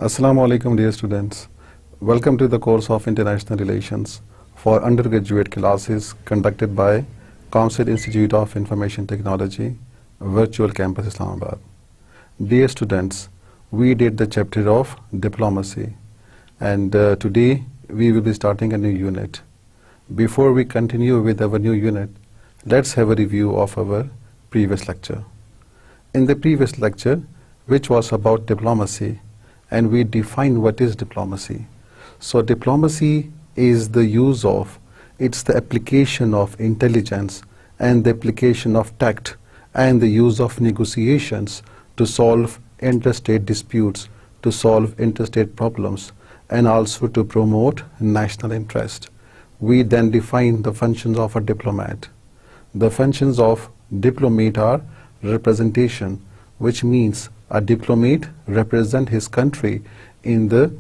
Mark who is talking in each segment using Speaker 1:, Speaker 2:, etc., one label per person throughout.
Speaker 1: Assalamu alaikum dear students. Welcome to the course of International Relations for undergraduate classes conducted by Council Institute of Information Technology, Virtual Campus Islamabad. Dear students, we did the chapter of diplomacy and today we will be starting a new unit. Before we continue with our new unit, let's have a review of our previous lecture. In the previous lecture, which was about diplomacy, and we defined what is diplomacy. So diplomacy is the use of, it's the application of intelligence and the application of tact and the use of negotiations to solve interstate disputes, to solve interstate problems, and also to promote national interest. We then define the functions of a diplomat. The functions of diplomat are representation, which means a diplomat represents his country in the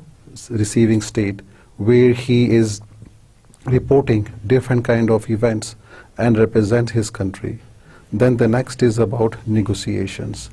Speaker 1: receiving state, where he is reporting different kind of events and represent his country. Then the next is about negotiations.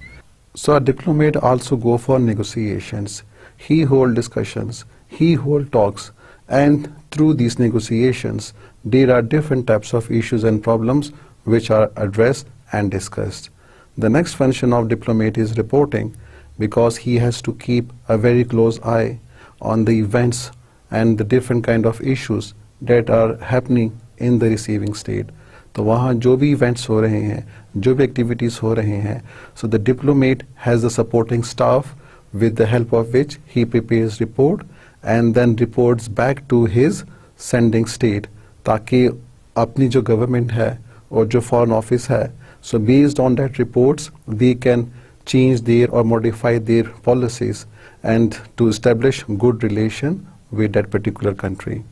Speaker 1: So a diplomat also go for negotiations. He hold discussions, he hold talks, and through these negotiations, there are different types of issues and problems which are addressed and discussed. The next function of diplomat is reporting, because he has to keep a very close eye on the events and the different kind of issues that are happening in the receiving state. तो वहाँ जो भी events हो रहे हैं, जो भी activities हो रहे हैं, so the diplomat has a supporting staff with the help of which he prepares report and then reports back to his sending state, ताकि अपनी जो government है और जो foreign office है, so based on that reports they can change their or modify their policies and to establish good relation with that particular country.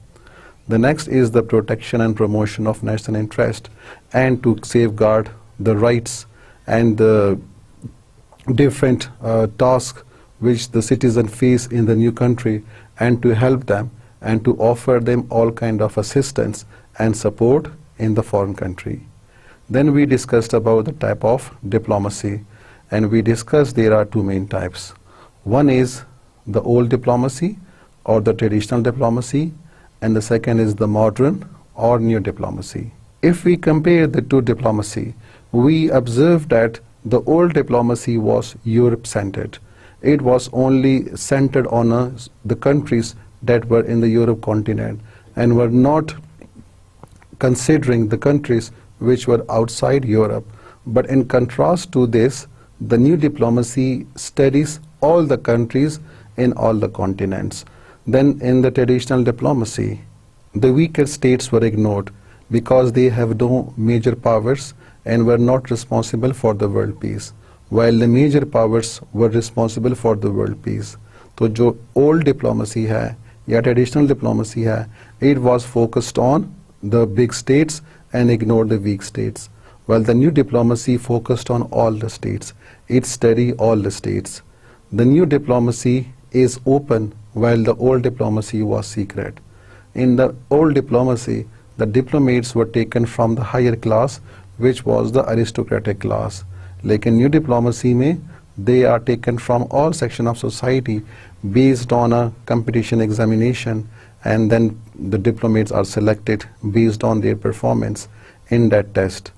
Speaker 1: The next is the protection and promotion of national interest and to safeguard the rights and the different tasks which the citizens face in the new country, and to help them and to offer them all kind of assistance and support in the foreign country. Then we discussed about the type of diplomacy, and we discussed there are two main types. One is the old diplomacy or the traditional diplomacy, and the second is the modern or new diplomacy. If we compare the two diplomacy, we observe that the old diplomacy was Europe-centered. It was only centered on the countries that were in the Europe continent and were not considering the countries which were outside Europe. But in contrast to this, the new diplomacy studies all the countries in all the continents. Then in the traditional diplomacy, the weaker states were ignored because they have no major powers and were not responsible for the world peace, while the major powers were responsible for the world peace. So जो old diplomacy है या traditional diplomacy है, it was focused on the big states and ignored the weak states, while the new diplomacy focused on all the states. It studied all the states. The new diplomacy is open, while the old diplomacy was secret. In the old diplomacy, the diplomats were taken from the higher class, which was the aristocratic class. Like in new diplomacy में, they are taken from all sections of society based on a competition examination, and then the diplomats are selected based on their performance in that test.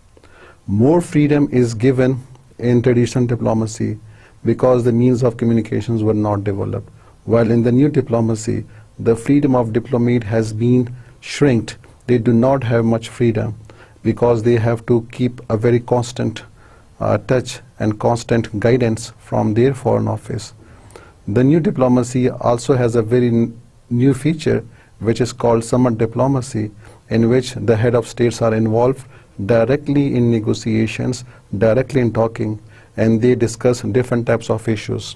Speaker 1: More freedom is given in traditional diplomacy because the means of communications were not developed, while in the new diplomacy, the freedom of diplomat has been shrinked. They do not have much freedom because they have to keep a very constant touch and constant guidance from their foreign office. The new diplomacy also has a very new feature, which is called summer diplomacy, in which the head of states are involved directly in negotiations, directly in talking, and they discuss different types of issues.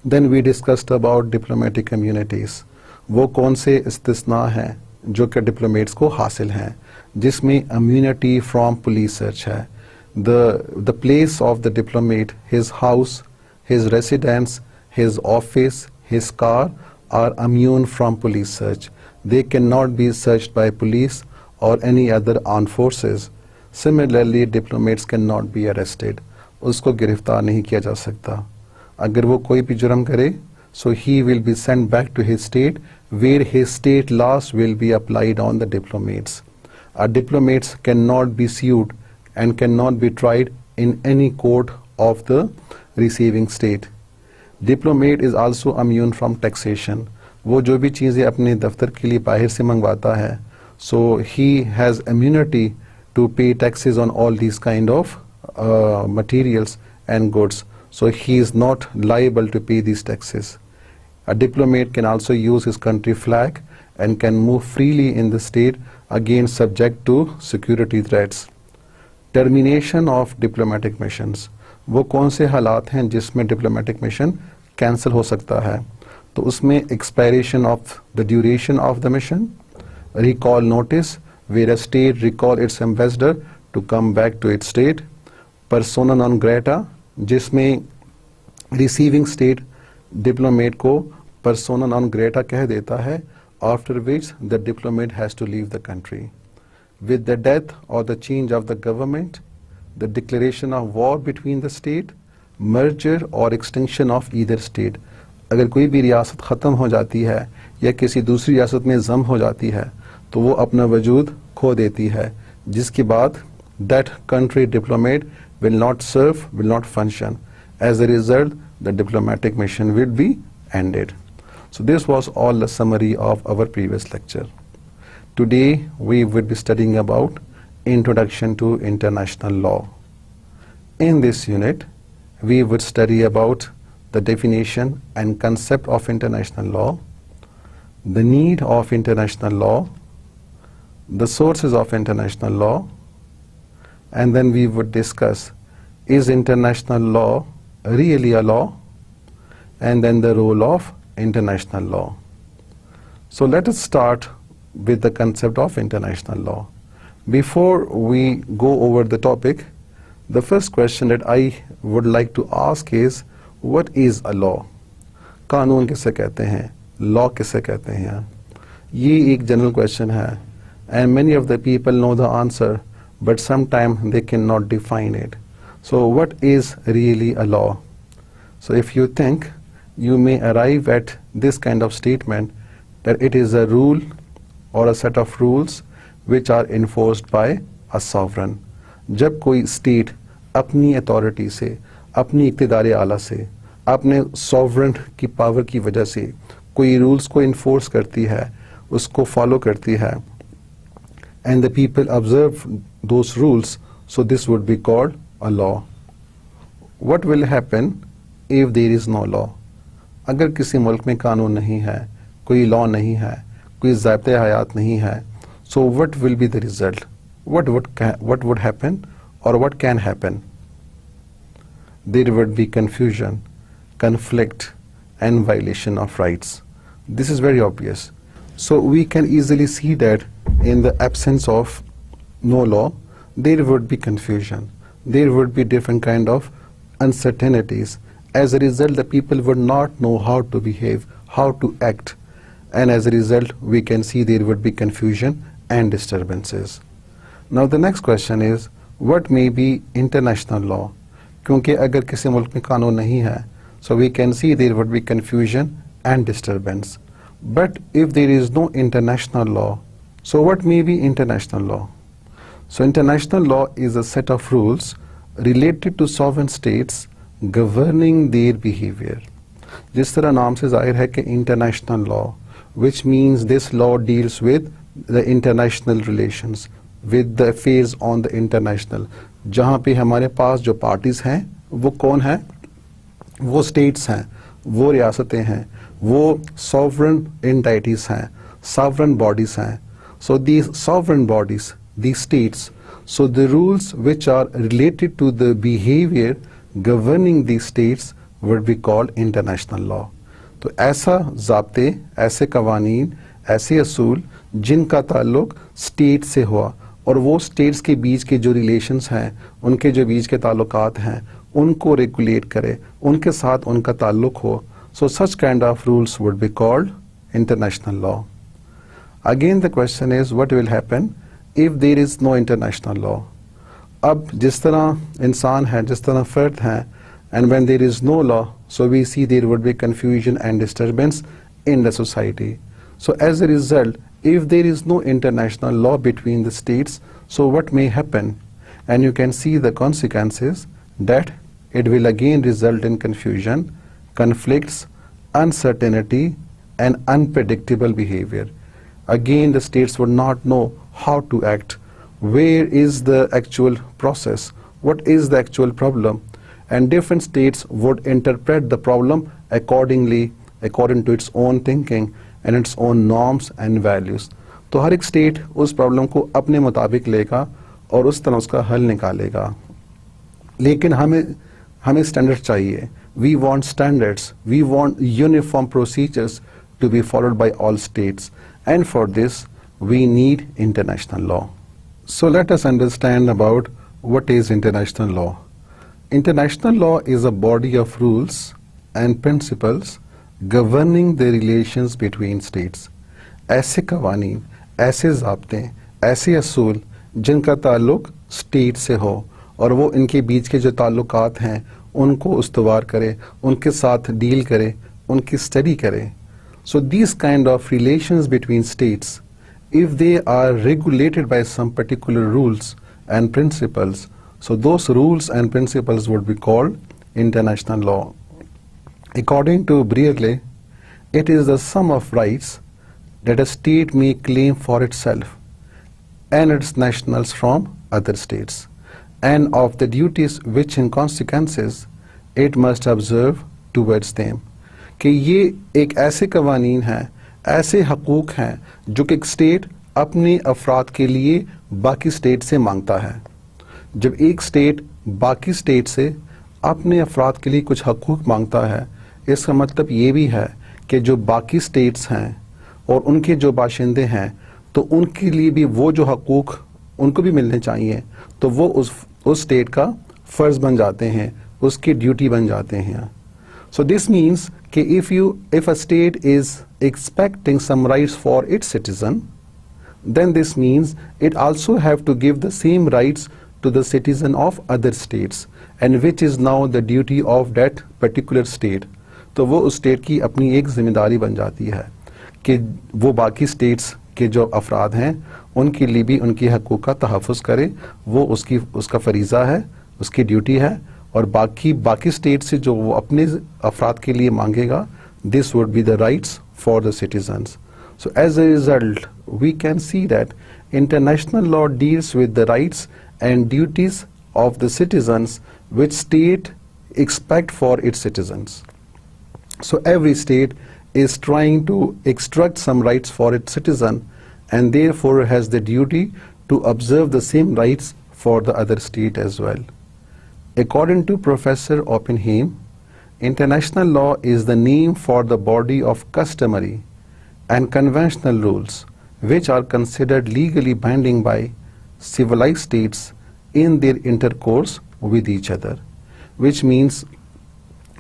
Speaker 1: Then we discussed about diplomatic communities. वो कौन से इस्तिस्ना हैं जो कि diplomats को हासिल हैं, जिसमें immunity from police search है. The place of the diplomat, his house, his residence, his office, his car are immune from police search. They cannot be searched by police or any other armed forces. Similarly, diplomats cannot be arrested. उसको गिरफ्तार नहीं किया जा सकता. अगर वो कोई भी जुर्म करे so he will be sent back to his state, where his state laws will be applied on the diplomats. Diplomats cannot be sued and cannot be tried in any court of the receiving state. Diplomat is also immune from taxation. वो जो भी चीज़ें अपने दफ्तर के लिए बाहर से मंगवाता है, so he has immunity to pay taxes on all these kind of materials and goods. So he is not liable to pay these taxes. A diplomat can also use his country flag and can move freely in the state, again subject to security threats. Termination of diplomatic missions. वो कौन से हालात हैं जिसमें diplomatic mission cancel हो सकता है? तो उसमें expiration of the duration of the mission, recall notice, where a state recall its ambassador to come back to its state, persona non grata, जिसमें receiving state diplomat को persona non grata कह देता है, after which the diplomat has to leave the country. With the death or the change of the government, the declaration of war between the state, merger or extinction of either state. अगर कोई भी रियासत ख़त्म हो जाती है या किसी दूसरी रियासत में ज़म हो जाती है तो वो अपना वजूद खो देती है, जिसके बाद that country diplomat will not serve, will not function. As a result, the diplomatic mission will be ended. So this was all the summary of our previous lecture. Today we will be studying about Introduction to International Law. In this unit, we would study about the definition and concept of international law, the need of international law, the sources of international law, and then we would discuss, is international law really a law, and then the role of international law. So let us start with the concept of international law. Before we go over the topic, the first question that I would like to ask is, what is a law? कानून किसे कहते हैं? Law किसे कहते हैं? ये एक general question है, and many of the people know the answer, but sometimes they cannot define it. So what is really a law? So if you think, you may arrive at this kind of statement that it is a rule or a set of rules which are enforced by a sovereign. जब कोई state अपनी authority से, अपनी इक़्तिदार आला से, अपने sovereign की power की वजह से कोई rules को enforce करती है, उसको follow करती है, and the people observe those rules, so this would be called a law. What will happen if there is no law? अगर किसी मुल्क में कानून नहीं है, कोई law नहीं है, कोई ज़ाब्ते हयात नहीं है, so what will be the result? What would happen, or what can happen? There would be confusion, conflict, and violation of rights. This is very obvious. So we can easily see that in the absence of no law, there would be confusion. There would be different kind of uncertainties. As a result, the people would not know how to behave, how to act. And as a result, we can see there would be confusion and disturbances. Now the next question is, what may be international law? क्योंकि अगर किसी मुल्क में कानून नहीं है, so we can see there would be confusion and disturbance. But if there is no international law, so what may be international law? So international law is a set of rules related to sovereign states governing their behavior. जिस तरह नाम से जाहिर है कि international law, which means this law deals with the international relations, with the affairs on the international. जहाँ पे हमारे पास जो parties हैं वो कौन है? वो states हैं, वो रियासतें हैं, वो sovereign entities हैं, sovereign bodies हैं. So these sovereign bodies, these states, so the rules which are related to the behavior governing these states would be called international law. तो ऐसा ज़ाब्ते, ऐसे कवानीन, ऐसे असूल जिनका ताल्लुक स्टेट से हुआ और वो स्टेट्स के बीच के जो रिलेशंस हैं, उनके जो बीच के ताल्लुकात हैं, उनको रेगुलेट करे, उनके साथ उनका ताल्लुक हो. So such kind of rules would be called international law. Again the question is, what will happen if there is no international law? अब जिस तरह इंसान है, जिस तरह फ़र्द हैं, And when there is no law, so we see there would be confusion and disturbance in the society. So as a result, if there is no international law between the states, so what may happen? And you can see the consequences that it will again result in confusion, conflicts, uncertainty, and unpredictable behavior. Again, the states would not know how to act. Where is the actual process? What is the actual problem? And different states would interpret the problem accordingly, according to its own thinking and its own norms and values. तो हर एक state उस problem को अपने मुताबिक लेगा और उस तरह उसका हल निकालेगा. लेकिन हमें स्टैंडर्ड चाहिए. We want standards. We want uniform procedures to be followed by all states. And for this, we need international law. So let us understand about what is international law. International law is a body of rules and principles governing the relations between states. ऐसे कवानीन, ऐसे ज़ाब्ते, ऐसे असूल जिनका ताल्लुक state से हो और वो इनके बीच के जो ताल्लुकात हैं उनको उस्तवार करे, उनके साथ डील करे, उनकी स्टडी करे. So these kind of relations between states, if they are regulated by some particular rules and principles, so those rules and principles would be called international law. According to Brearley, it is the sum of rights that a state may claim for itself and its nationals from other states, and of the duties which in consequences it must observe towards them. कि ये एक ऐसे कवानीन हैं, ऐसे हकूक हैं जो कि एक स्टेट अपने अफराद के लिए बाकी स्टेट से मांगता है. जब एक स्टेट बाकी स्टेट से अपने अफराद के लिए कुछ हकूक मांगता है, इसका मतलब ये भी है कि जो बाकी स्टेट्स हैं और उनके जो बाशिंदे हैं तो उनके लिए भी वो जो हकूक उनको भी मिलने चाहिए, तो वो उस स्टेट का फ़र्ज़ बन जाते हैं, उसकी ड्यूटी बन जाते हैं. So this means कि if a state is expecting some rights for its citizen, then this means it also have to give the same rights to the citizen of other states, and which is now the duty of that particular state. तो वो उस state की अपनी एक जिम्मेदारी बन जाती है कि वो बाकी स्टेट्स के जो अफराद हैं उनके लिए भी उनकी हकूक़ का तहफ़्फ़ुज़ करे. वो उसका फरीज़ा है, उसकी ड्यूटी है. और बाकी स्टेट से जो वो अपने अफराद के लिए मांगेगा, this would be the rights for the citizens. So as a result we can see that international law deals with the rights and duties of the citizens which state expect for its citizens. So every state is trying to extract some rights for its citizen and therefore has the duty to observe the same rights for the other state as well. According to Professor Oppenheim, international law is the name for the body of customary and conventional rules which are considered legally binding by civilized states in their intercourse with each other, which means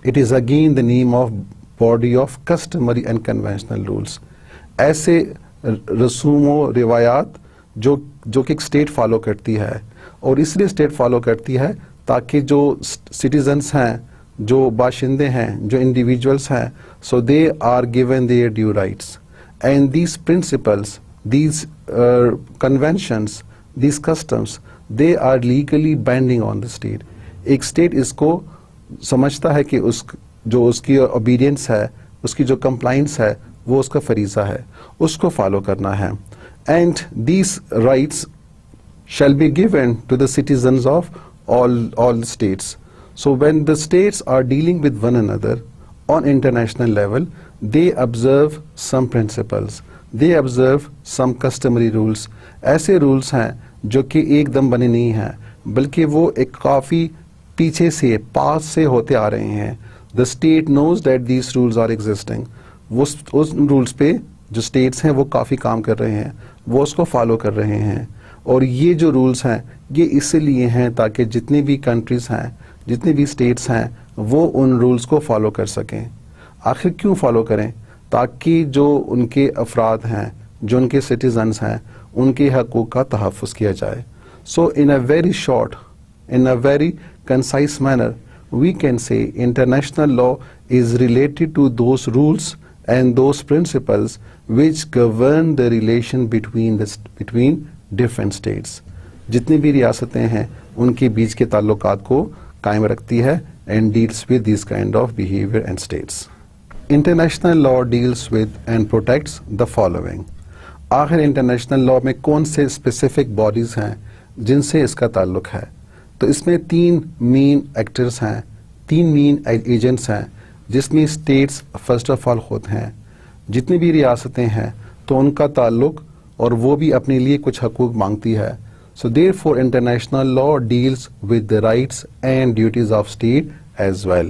Speaker 1: it is again the name of body of customary and conventional rules. ऐसे रसूमो रिवायात जो कि एक state follow करती है, और इसलिए state follow करती है ताकि जो सिटीजन्स हैं, जो बाशिंदे हैं, जो इंडिविजुअल्स हैं, so they are given their due rights. And these principles, these conventions, these customs, they are legally binding on the state. एक स्टेट इसको समझता है कि जो उसकी ओबीडियंस है, उसकी जो कंप्लाइंस है, वो उसका फरीज़ा है, उसको फॉलो करना है. And these rights shall be given to the citizens of all states. So when the states are dealing with one another on international level, they observe some principles, they observe some customary rules. ऐसे rules हैं जो कि एकदम बने नहीं हैं, बल्कि वो एक काफ़ी पीछे से, पास से होते आ रहे हैं. The state knows that these rules are existing. उस rules पे जो states हैं वो काफ़ी काम कर रहे हैं, वो उसको follow कर रहे हैं. और ये जो rules हैं ये इसलिए हैं ताकि जितनी भी countries हैं, जितनी भी states हैं, वो उन rules को follow कर सकें. आखिर क्यों follow करें? ताकि जो उनके अफराद हैं, जो उनके citizens हैं, उनके हकूक़ का तहफ़्फ़ुज़ किया जाए. So in a very short, in a very concise manner, we can say international law is related to those rules and those principles which govern the relation between different states. जितनी भी रियासतें हैं उनके बीच के ताल्लुकात को कायम रखती है and deals with these kind of behavior and states. International law deals with and protects the following. आखिर इंटरनेशनल लॉ में कौन से स्पेसिफिक बॉडीज हैं जिनसे इसका ताल्लुक है? तो इसमें तीन मेन एक्टर्स हैं, तीन मेन एजेंट्स हैं, जिसमें स्टेट्स फर्स्ट ऑफ ऑल खुद हैं. जितनी भी रियासतें हैं तो उनका ताल्लुक और वो भी अपने लिए कुछ हकूक मांगती है. So therefore international law deals with the rights and duties of state as well.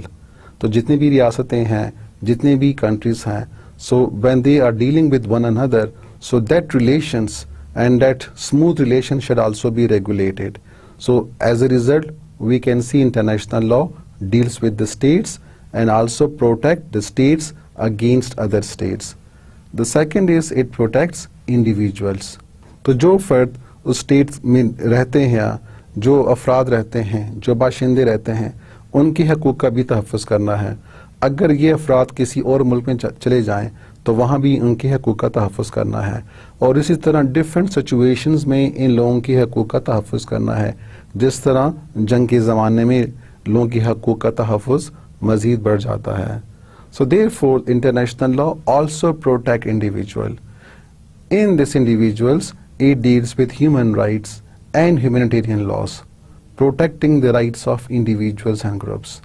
Speaker 1: तो जितनी भी रियासतें हैं, जितने भी countries हैं, so when they are dealing with one another, so that relations and that smooth relation should also be regulated. So as a result, we can see international law deals with the states and also protect the states against other states. The second is it protects individuals. तो जो फर्द उस state में रहते हैं, जो अफराद रहते हैं, जो बाशिंदे रहते हैं, उनके हकूक़ का भी तहफ़्फ़ुज़ करना है. अगर ये अफराद किसी और मुल्क में चले जाएं तो वहाँ भी उनके हकूक़ का तहफ़्फ़ुज़ करना है. और इसी तरह डिफरेंट सिचुएशंस में इन लोगों के हकूक़ का तहफ़्फ़ुज़ करना है. जिस तरह जंग के ज़माने में लोगों के हकूक़ का तहफ़्फ़ुज़ मज़ीद बढ़ जाता है. So therefore international law also protect individual. In this individuals, it deals with human rights and humanitarian laws, protecting the rights of individuals and groups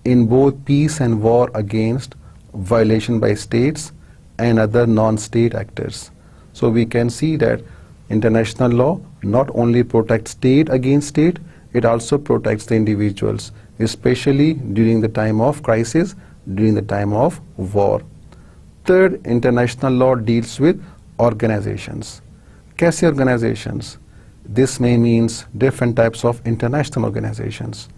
Speaker 1: in both peace and war against violation by states and other non-state actors. So we can see that international law not only protects state against state, it also protects the individuals, especially during the time of crisis, during the time of war. Third, international law deals with organizations. कैसे organizations? This may means different types of international organizations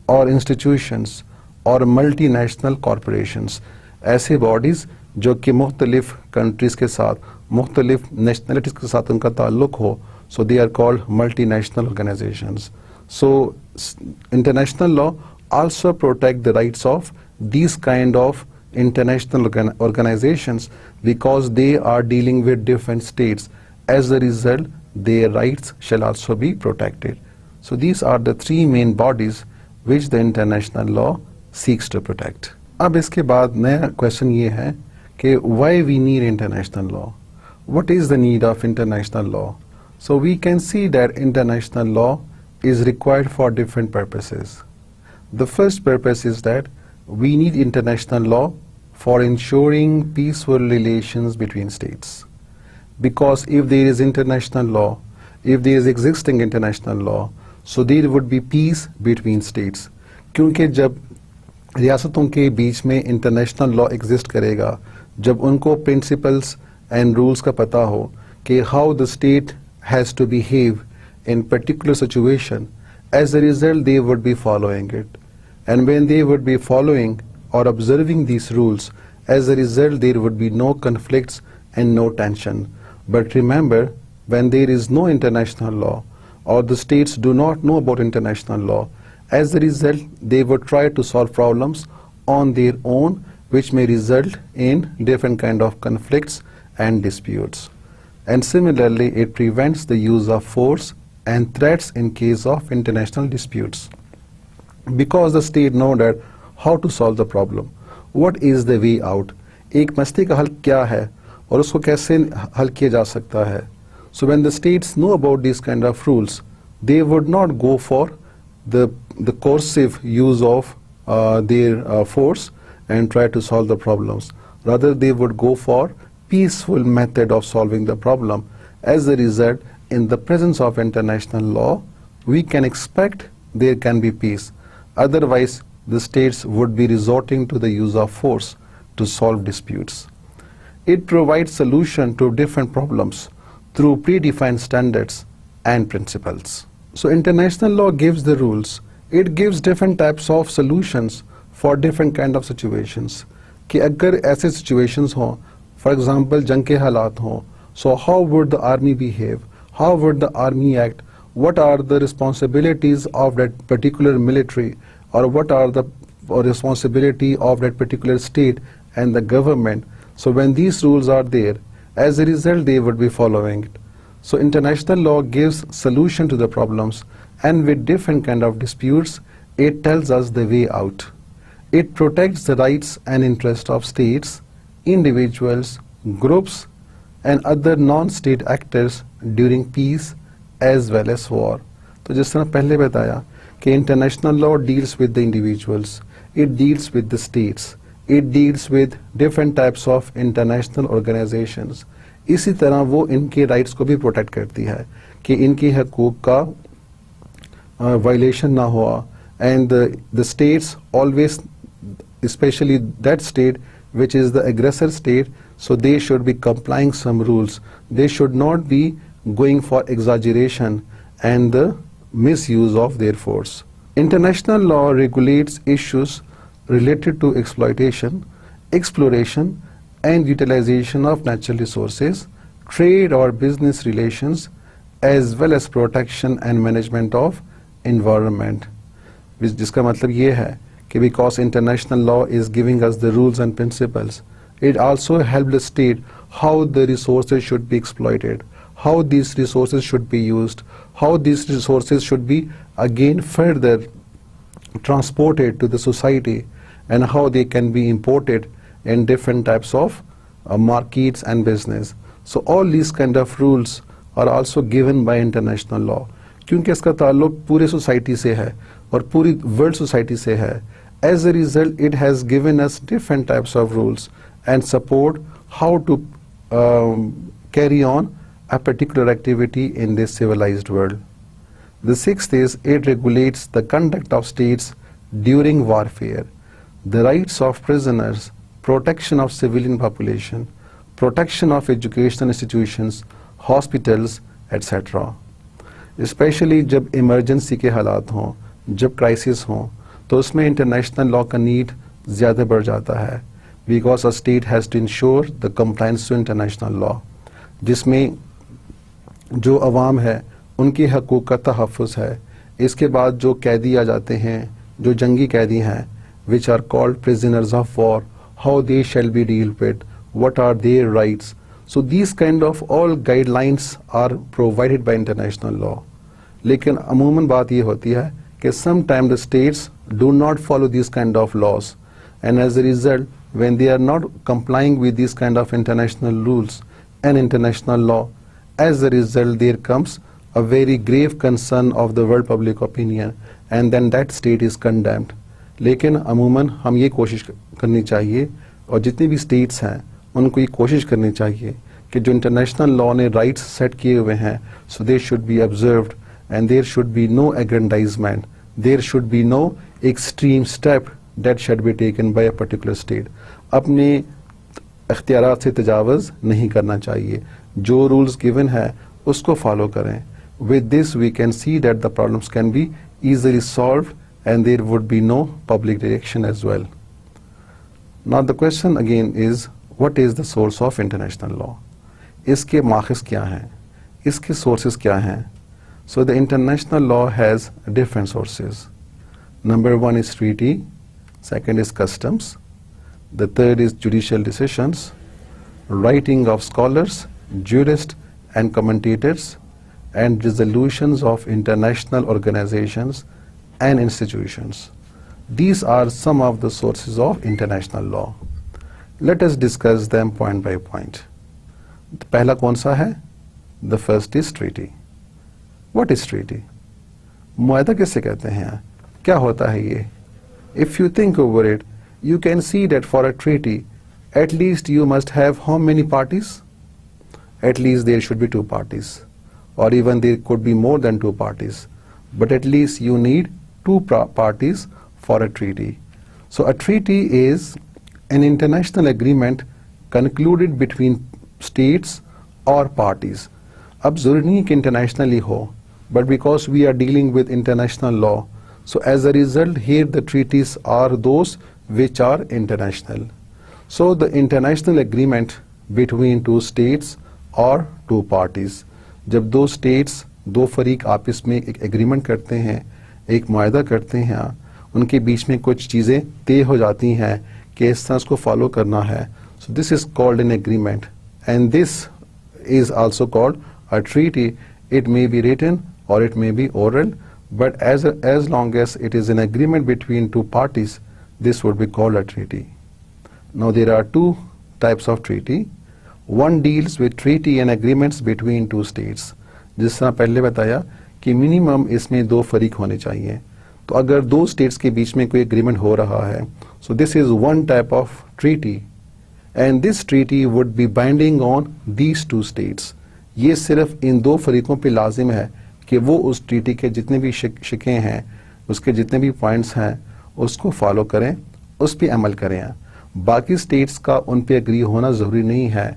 Speaker 1: or institutions or multinational corporations. ऐसे bodies जो कि मुख्तलिफ countries के साथ, मुख्तलिफ nationalities के साथ उनका ताल्लुक हो, so they are called multinational organizations. So international law also protect the rights of these kind of international organizations because they are dealing with different states. As a result, their rights shall also be protected. So these are the three main bodies which the international law seeks to protect. अब इसके बाद नया question ये है कि why we need international law? What is the need of international law? So we can see that international law is required for different purposes. The first purpose is that we need international law for ensuring peaceful relations between states. Because if there is international law, if there is existing international law, so there would be peace between states. क्योंकि जब रियासतों के बीच में international law exist करेगा, जब उनको principles and rules का पता हो कि how the state has to behave in particular situation, as a result they would be following it. And when they would be following or observing these rules, as a result there would be no conflicts and no tension. But remember, when there is no international law or the states do not know about international law, as a result they would try to solve problems on their own, which may result in different kind of conflicts and disputes. And similarly, it prevents the use of force and threats in case of international disputes. Because the state know that how to solve the problem, what is the way out, एक मसले का हल क्या है और उसको कैसे हल किया जा सकता है. So when the states know about these kind of rules, they would not go for the coercive use of their force and try to solve the problems. Rather, they would go for peaceful method of solving the problem. As a result, in the presence of international law, we can expect there can be peace. Otherwise, the states would be resorting to the use of force to solve disputes. It provides solution to different problems through predefined standards and principles. So international law gives the rules. It gives different types of solutions for different kind of situations. कि अगर ऐसे situations हों, for example, जंग के हालात हों, so how would the army behave? How would the army act? What are the responsibilities of that particular military? Or what are the or responsibility of that particular state and the government. So when these rules are there, as a result they would be following it. So international law gives solution to the problems, and with different kind of disputes it tells us the way out. It protects the rights and interests of states, individuals, groups and other non-state actors during peace as well as war. तो जिस तरह पहले बताया कि international law deals with the individuals, it deals with the states, it deals with different types of international organizations. इसी तरह वो इनके rights को भी protect करती है कि इनकी हकूक का violation ना हुआ, and the states always, especially that state which is the aggressor state, so they should be complying some rules. They should not be going for exaggeration and the misuse of their force. International law regulates issues related to exploitation, exploration and utilization of natural resources, trade or business relations, as well as protection and management of environment. जिसका मतलब ये है कि because international law is giving us the rules and principles, it also helps the state how the resources should be exploited, how these resources should be used, how these resources should be again further transported to the society, and how they can be imported in different types of markets and business. So all these kind of rules are also given by international law. क्योंकि इसका ताल्लुक पूरे society से है और पूरी world society से है. As a result, it has given us different types of rules and support how to carry on a particular activity in this civilized world. The sixth is it regulates the conduct of states during warfare, the rights of prisoners, protection of civilian population, protection of educational institutions, hospitals, etc. Especially जब emergency के हालात हों, जब crisis हों, तो उसमें international law का need ज़्यादा बढ़ जाता है, because a state has to ensure the compliance to international law, जिसमें जो अवाम है उनकी हकूक़ का तहफ़्फ़ुज़ है. इसके बाद जो कैदी आ जाते हैं, जो जंगी कैदी हैं, which are called prisoners of war, how they shall be dealt with, what are their rights. So these kind of all guidelines are provided by international law. लेकिन अमूमन बात ये होती है कि sometimes the states do not follow these kind of laws, and as a result, when they are not complying with these kind of international rules and international law, as a result there comes a very grave concern of the world public opinion, and then that state is condemned. लेकिन अमूमन हम ये कोशिश करनी चाहिए, और जितनी भी states हैं उनको ये कोशिश करनी चाहिए कि जो international law ने rights set किए हुए हैं, so they should be observed, and there should be no aggrandizement, there should be no extreme step that should be taken by a particular state. अपने इख्तियारात से तजावज़ नहीं करना चाहिए, जो rules given है उसको follow करें. With this we can see that the problems can be easily solved and there would be no public reaction as well. Now the question again is, what is the source of international law? इसके माखज़ क्या हैं? इसके sources क्या हैं? So the international law has different sources. Number one is treaty, second is customs, the third is judicial decisions, writing of scholars, jurists and commentators, and resolutions of international organizations and institutions. These are some of the sources of international law. Let us discuss them point by point. पहला कौन सा है? The first is treaty. What is treaty? मुआहदा किसे कहते हैं? क्या होता है ये? If you think over it, you can see that for a treaty, at least you must have how many parties? At least there should be two parties, or even there could be more than two parties, but at least you need two parties for a treaty. So a treaty is an international agreement concluded between states or parties. अब ज़रूरी नहीं कि internationally हो, but because we are dealing with international law, so as a result here the treaties are those which are international. So the international agreement between two states or two parties, जब दो states, दो फरीक आपस में एक agreement करते हैं, एक मुआहदा करते हैं, उनके बीच में कुछ चीज़ें तय हो जाती हैं कि इस तरह उसको फॉलो करना है. So this is called an agreement, and this is also called a treaty. It may be written or it may be oral, but as long as it is an agreement between two parties, this would be called a treaty. Now there are two types of treaty. One deals with treaty and agreements between two states. जिस तरह पहले बताया कि minimum इसमें दो फरीक होने चाहिए. तो अगर दो स्टेट्स के बीच में कोई एग्रीमेंट हो रहा है, so this is one type of treaty. And this treaty would be binding on these two states. ये सिर्फ इन दो फरीकों पे लाजिम है कि वो उस ट्रीटी के जितने भी शिकें हैं, उसके जितने भी पॉइंट्स हैं, उसको फॉलो करें, उस पे अमल करें. बाकी स्टेट्स का उन पे एग्री होना ज़रूरी नहीं है,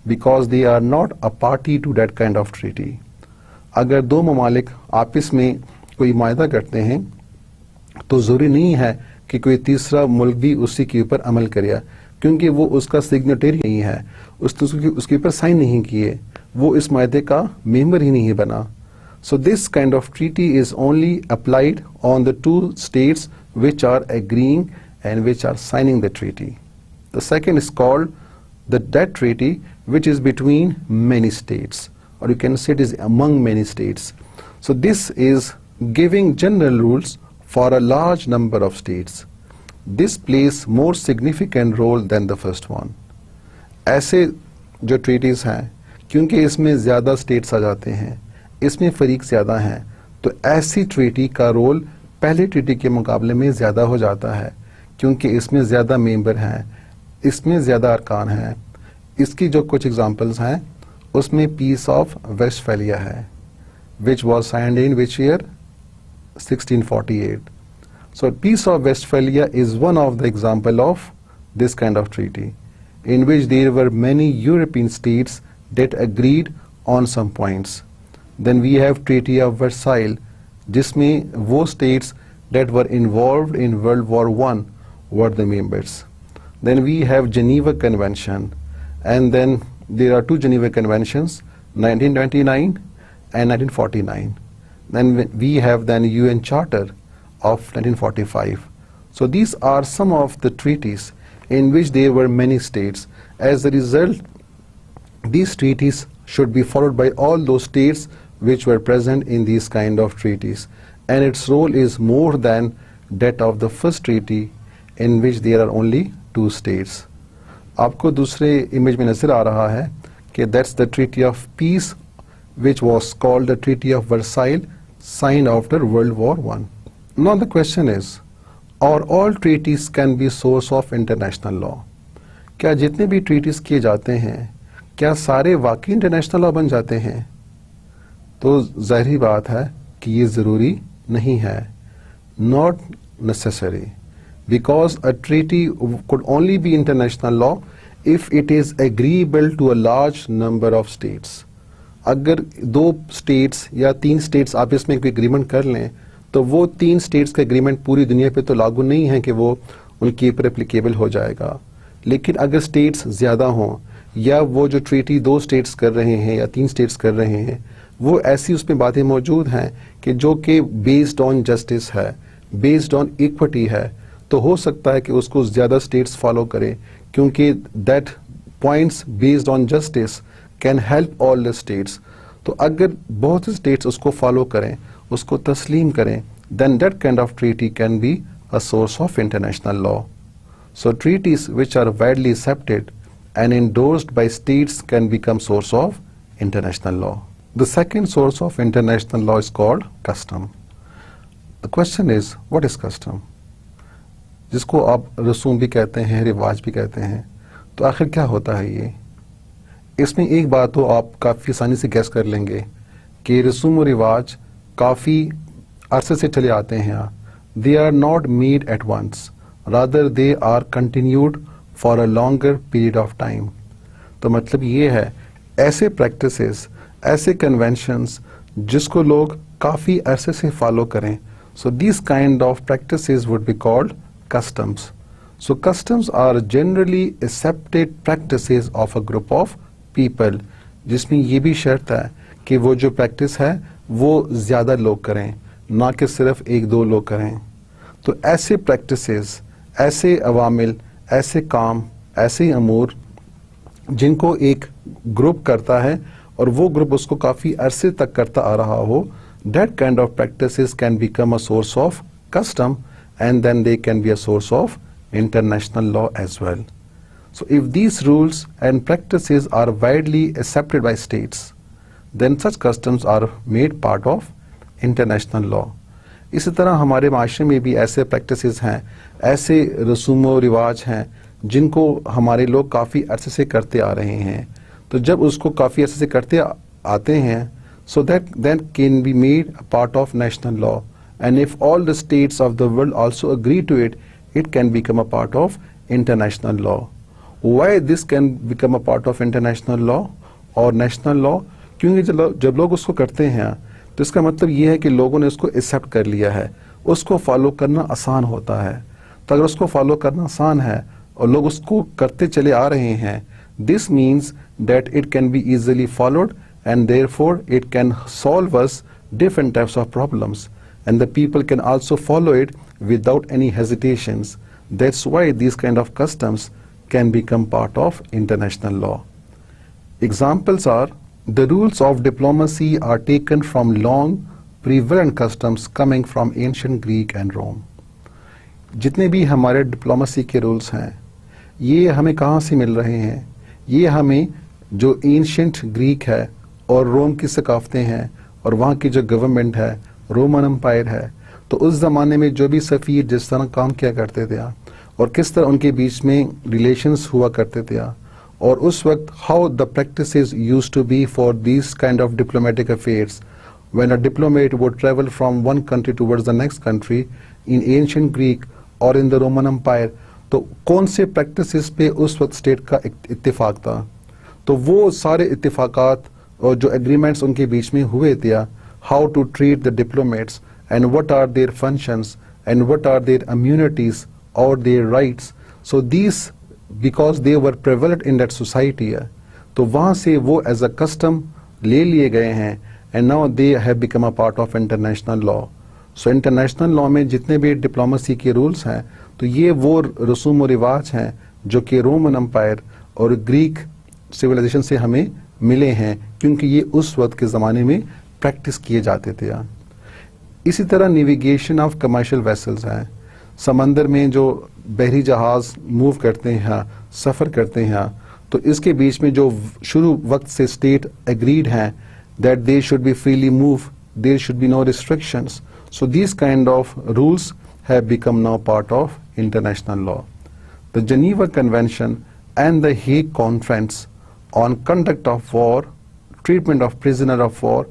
Speaker 1: because they are not a party to that kind of treaty. अगर दो ममालिक आपस में कोई मायदा करते हैं तो ज़रूरी नहीं है कि कोई तीसरा मुल्क भी उसी के ऊपर अमल करे, क्योंकि वो उसका सिग्नेटरी नहीं है, उसके ऊपर साइन नहीं किए, वो इस मायदे का मेंबर ही नहीं बना. So this kind of treaty is only applied on the two states which are agreeing and which are signing the treaty. The second is called that treaty which is between many states, or you can say it is among many states. So this is giving general rules for a large number of states. This plays more significant role than the first one. ऐसे जो treaties हैं, क्योंकि इसमें ज़्यादा states आ जाते हैं, इसमें फरीक ज़्यादा हैं, तो ऐसी treaty का रोल पहले treaty के मुकाबले में ज़्यादा हो जाता है, क्योंकि इसमें ज़्यादा मेंबर हैं, इसमें ज़्यादा अरकान हैं. इसकी जो कुछ एग्जांपल्स हैं, उसमें पीस ऑफ वेस्टफैलिया है, which was signed in which year 1648. So peace of Westphalia is one of the example of this kind of treaty in which there were many European states that agreed on some points. Then we have treaty of Versailles, जिसमें वो states that were involved in World War I were the members. Then we have Geneva convention, and then there are two Geneva Conventions, 1929 and 1949. Then we have then UN Charter of 1945. So these are some of the treaties in which there were many states. As a result, these treaties should be followed by all those states which were present in these kind of treaties. And its role is more than that of the first treaty in which there are only two states. आपको दूसरे image में नजर आ रहा है कि that's the treaty of peace which was called the treaty of Versailles, signed after World War I. Now the question is, और all treaties can be source of international law? क्या जितने भी ट्रीटीज किए जाते हैं, क्या सारे वाकई इंटरनेशनल लॉ बन जाते हैं? तो जाहिर बात है कि ये ज़रूरी नहीं है, not necessary. Because a treaty could only be international law if it is agreeable to a large number of states. अगर दो states या तीन states आपस में कोई agreement कर लें, तो वो तीन states का agreement पूरी दुनिया पे तो लागू नहीं है कि वो उनके ऊपर applicable हो जाएगा. लेकिन अगर states ज़्यादा हों, या वो जो treaty दो states कर रहे हैं या तीन states कर रहे हैं, वो ऐसी उसमें बातें मौजूद हैं कि जो कि based on justice है, based on equity है, तो हो सकता है कि उसको ज़्यादा स्टेट्स फॉलो करें, क्योंकि that points based on justice can help all the states. तो अगर बहुत से स्टेट्स उसको फॉलो करें, उसको तस्लीम करें, then that kind of treaty can be a source of international law. So treaties which are widely accepted and endorsed by states can become source of international law. The second source of international law is called custom. The question is, what is custom? जिसको आप रसूम भी कहते हैं, रिवाज भी कहते हैं. तो आखिर क्या होता है ये? इसमें एक बात तो आप काफ़ी आसानी से गैस कर लेंगे कि रसूम और रिवाज काफ़ी अरसे से चले आते हैं. They are not made at once, rather they are continued for a longer period of time. तो मतलब ये है, ऐसे प्रैक्टिसेस, ऐसे कन्वेंशंस जिसको लोग काफ़ी अरसे से फॉलो करें. सो this kind of practices would be called customs. So customs are generally accepted practices of a group of people, जिसमें ये भी शर्त है कि वो जो प्रैक्टिस है वो ज़्यादा लोग करें, ना कि सिर्फ एक दो लोग करें. तो ऐसे प्रैक्टिसेस, ऐसे अवामिल, ऐसे काम, ऐसे अमूर जिनको एक ग्रुप करता है और वो ग्रुप उसको काफ़ी अरसे तक करता आ रहा हो, that kind of practices can become a source of custom, and then they can be a source of international law as well. So if these rules and practices are widely accepted by states, then such customs are made part of international law. इसी तरह हमारे माशरे में भी ऐसे practices हैं, ऐसे रसूम व रिवाज हैं जिनको हमारे लोग काफ़ी अरसे से करते आ रहे हैं. तो जब उसको काफ़ी अरसे से करते आते हैं, so that can be made a part of national law, and if all the states of the world also agree to it, it can become a part of international law. Why this can become a part of international law or national law? क्योंकि जब लोग उसको करते हैं तो इसका मतलब ये है कि लोगों ने उसको एक्सेप्ट कर लिया है, उसको फॉलो करना आसान होता है. तो अगर उसको फॉलो करना आसान है और लोग उसको करते चले आ रहे हैं, this means that it can be easily followed, and therefore it can solve us different types of problems, and the people can also follow it without any hesitations. That's why these kind of customs can become part of international law. Examples are, the rules of diplomacy are taken from long prevalent customs coming from ancient Greek and Rome. जितने भी हमारे diplomacy के rules हैं, ये हमें कहाँ से मिल रहे हैं? ये हमें जो एंशियंट ग्रीक है और रोम की सकाफतें हैं और वहाँ की जो गवर्नमेंट है, रोमन एम्पायर है, तो उस ज़माने में जो भी सफ़ीर जिस तरह काम किया करते थे और किस तरह उनके बीच में रिलेशंस हुआ करते थे, और उस वक्त how the practices used to be for this kind of diplomatic affairs when a diplomat would travel from one country towards the next country in ancient Greek और इन द रोमन एम्पायर, तो कौन से practices पे उस वक्त state का इत्तेफाक था. तो वो सारे इत्तेफाकात और जो एग्रीमेंट्स उनके बीच में हुए थे, how to treat the diplomats and what are their functions and what are their immunities और their rights, so this because they were prevalent in that society, तो वहाँ से वो एज अ कस्टम ले लिए गए हैं, and now they have become a part of international law. So international law में जितने भी डिप्लोमेसी के रूल्स हैं, तो ये वो रसूम व रिवाज हैं जो कि रोमन एम्पायर और ग्रीक सिविलाइजेशन से हमें मिले हैं, क्योंकि ये उस वक्त के ज़माने में प्रैक्टिस किए जाते थे. इसी तरह नेविगेशन ऑफ कमर्शियल वेसल्स हैं, समंदर में जो बहरी जहाज़ मूव करते हैं, सफ़र करते हैं, तो इसके बीच में जो शुरू वक्त से स्टेट एग्रीड हैं that they should be freely move, there should be no restrictions. So this kind of rules have become now part of international law. The Geneva Convention and the Hague Conference on Conduct of War, Treatment of Prisoner of War,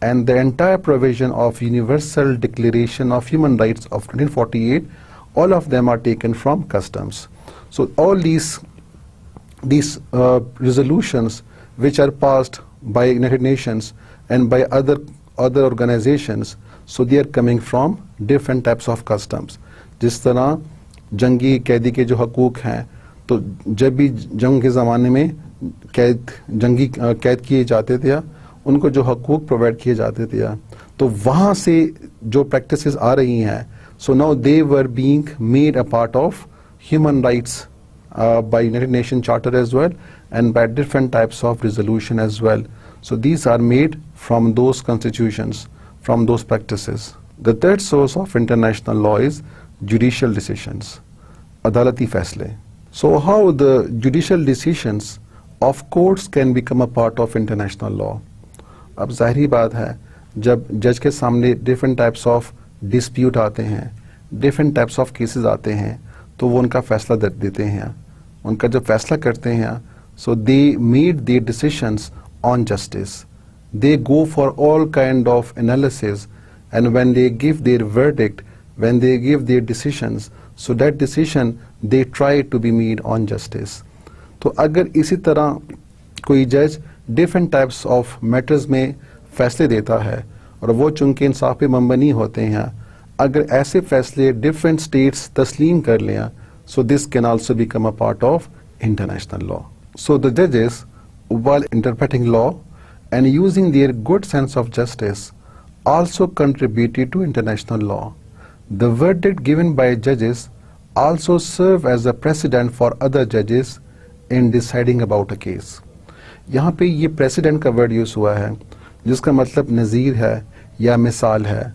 Speaker 1: and the entire provision of Universal Declaration of Human Rights of 1948, all of them are taken from customs. So all these resolutions which are passed by United Nations and by other organizations, so they are coming from different types of customs. जिस तरह जंगी कैदी के जो हकूक़ हैं, तो जब भी जंग के ज़माने में जंगी कैद किए जाते थे, उनको जो हकूक़ प्रोवाइड किए जाते थे, तो वहाँ से जो प्रैक्टिसेस आ रही हैं, so now they were being made a part of human rights by United Nations Charter as well, and by different types of resolution as well. So these are made from those constitutions, from those practices. The third source of international law is judicial decisions, adalati faisle. So how the judicial decisions of courts can become a part of international law? अब ज़ाहिरी बात है, जब जज के सामने different types of dispute आते हैं, different types of cases आते हैं, तो वो उनका फैसला देते हैं. उनका जब फैसला करते हैं, so they made their decisions on justice. They go for all kind of analysis, and when they give their verdict, when they give their decisions, so that decision they try to be made on justice. तो अगर इसी तरह कोई जज different types of matters में फैसले देता है और वो चूँकि इंसाफ पे मबनी होते हैं, अगर ऐसे फैसले different states तस्लीम कर लें, so this can also become a part of international law. So the judges, while interpreting law and using their good sense of justice, also contributed to international law. The verdict given by judges also serve as a precedent for other judges in deciding about a case. यहाँ पे ये precedent का word use हुआ है, जिसका मतलब नज़ीर है या मिसाल है,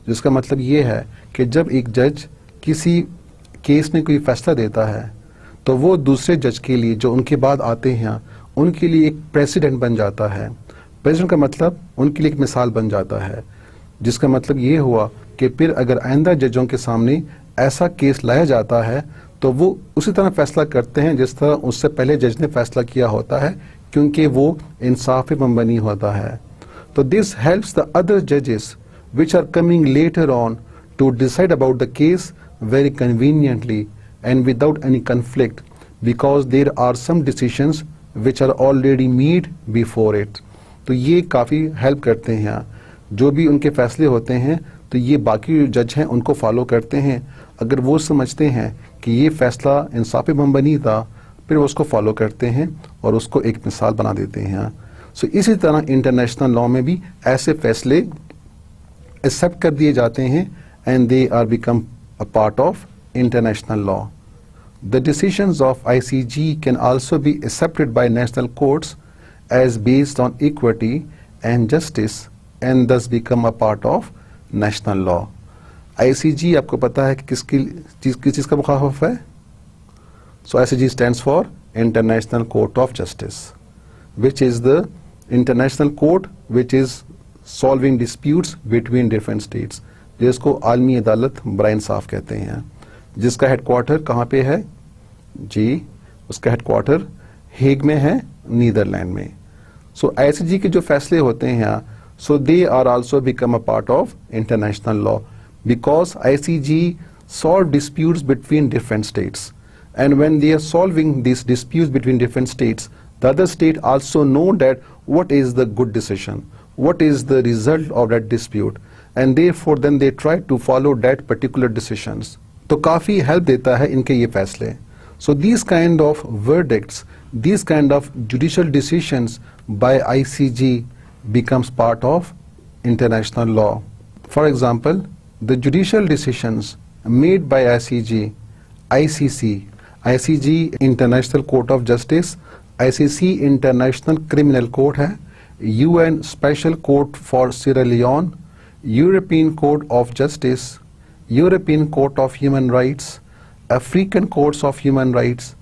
Speaker 1: जिसका मतलब ये है कि जब एक जज किसी केस में कोई फैसला देता है तो वो दूसरे जज के लिए जो उनके बाद आते हैं उनके लिए एक प्रेसिडेंट बन जाता है। प्रेसिडेंट का मतलब उनके लिए एक मिसाल बन जाता है, जिसका मतलब ये हुआ कि फिर अगर आइंदा जजों के सामने ऐसा केस लाया जाता है तो वो उसी तरह फैसला करते हैं जिस तरह उससे पहले जज ने फैसला किया होता है, क्योंकि वो इंसाफ पे मबनी होता है। तो दिस हेल्प्स द अदर जजेस which are coming later on to decide about the case very conveniently and without any conflict, because there are some decisions which are already made before it. तो ये काफ़ी help करते हैं, जो भी उनके फैसले होते हैं तो ये बाकी जज हैं उनको फॉलो करते हैं। अगर वो समझते हैं कि ये फैसला इंसाफ पे मबनी था, फिर वो उसको फॉलो करते हैं और उसको एक मिसाल बना देते हैं। सो इसी तरह इंटरनेशनल लॉ में भी ऐसे फैसले एक्सेप्ट कर दिए जाते हैं and they are become a part of international law. The decisions of ICJ can also be accepted by national courts as based on equity and justice and thus become a part of national law. ICJ आपको पता है कि किस चीज़ का मुखाफिफ है? सो ICJ stands for international court of justice, which is the international court which is solving disputes between different states, जिसको आलमी अदालत बराए इंसाफ कहते हैं, जिसका हेडक्वार्टर कहाँ पे है जी? उसका हेडक्वार्टर हेग में है, नीदरलैंड में। सो ICJ के जो फैसले होते हैं so they are also become a part of international law, because ICJ solve disputes between different states, and when they are solving these disputes between different states, the other state also know that what is the good decision, what is the result of that dispute, and therefore then they try to follow that particular decisions. तो काफ़ी help देता है इनके ये फैसले। So these kind of verdicts, these kind of judicial decisions by ICJ becomes part of international law. For example, the judicial decisions made by ICC, International Court of Justice, ICC International Criminal Court है, UN Special Court for Sierra Leone, European Court of Justice, European Court of Human Rights, African Courts of Human Rights,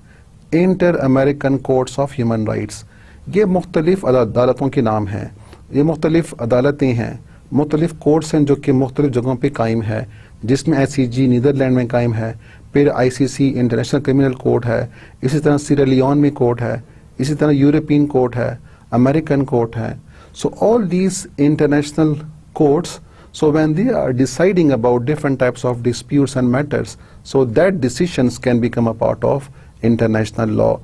Speaker 1: Inter-American Courts of Human Rights. ये मुख्तलिफ अदालतों के नाम हैं, ये मुख्तलिफ अदालतें हैं, मुख्तलिफ कोर्ट्स हैं जो कि मुख्तलिफ जगहों पे कायम है, जिसमें ICJ नीदरलैंड में कायम है, फिर ICC इंटरनेशनल क्रिमिनल कोर्ट है, इसी तरह सीरा लियोन में कोर्ट है, इसी तरह यूरोपियन कोर्ट है, अमेरिकन कोर्ट है. So all these international courts, so when they are deciding about different types of disputes and matters, so that decisions can become a part of international law.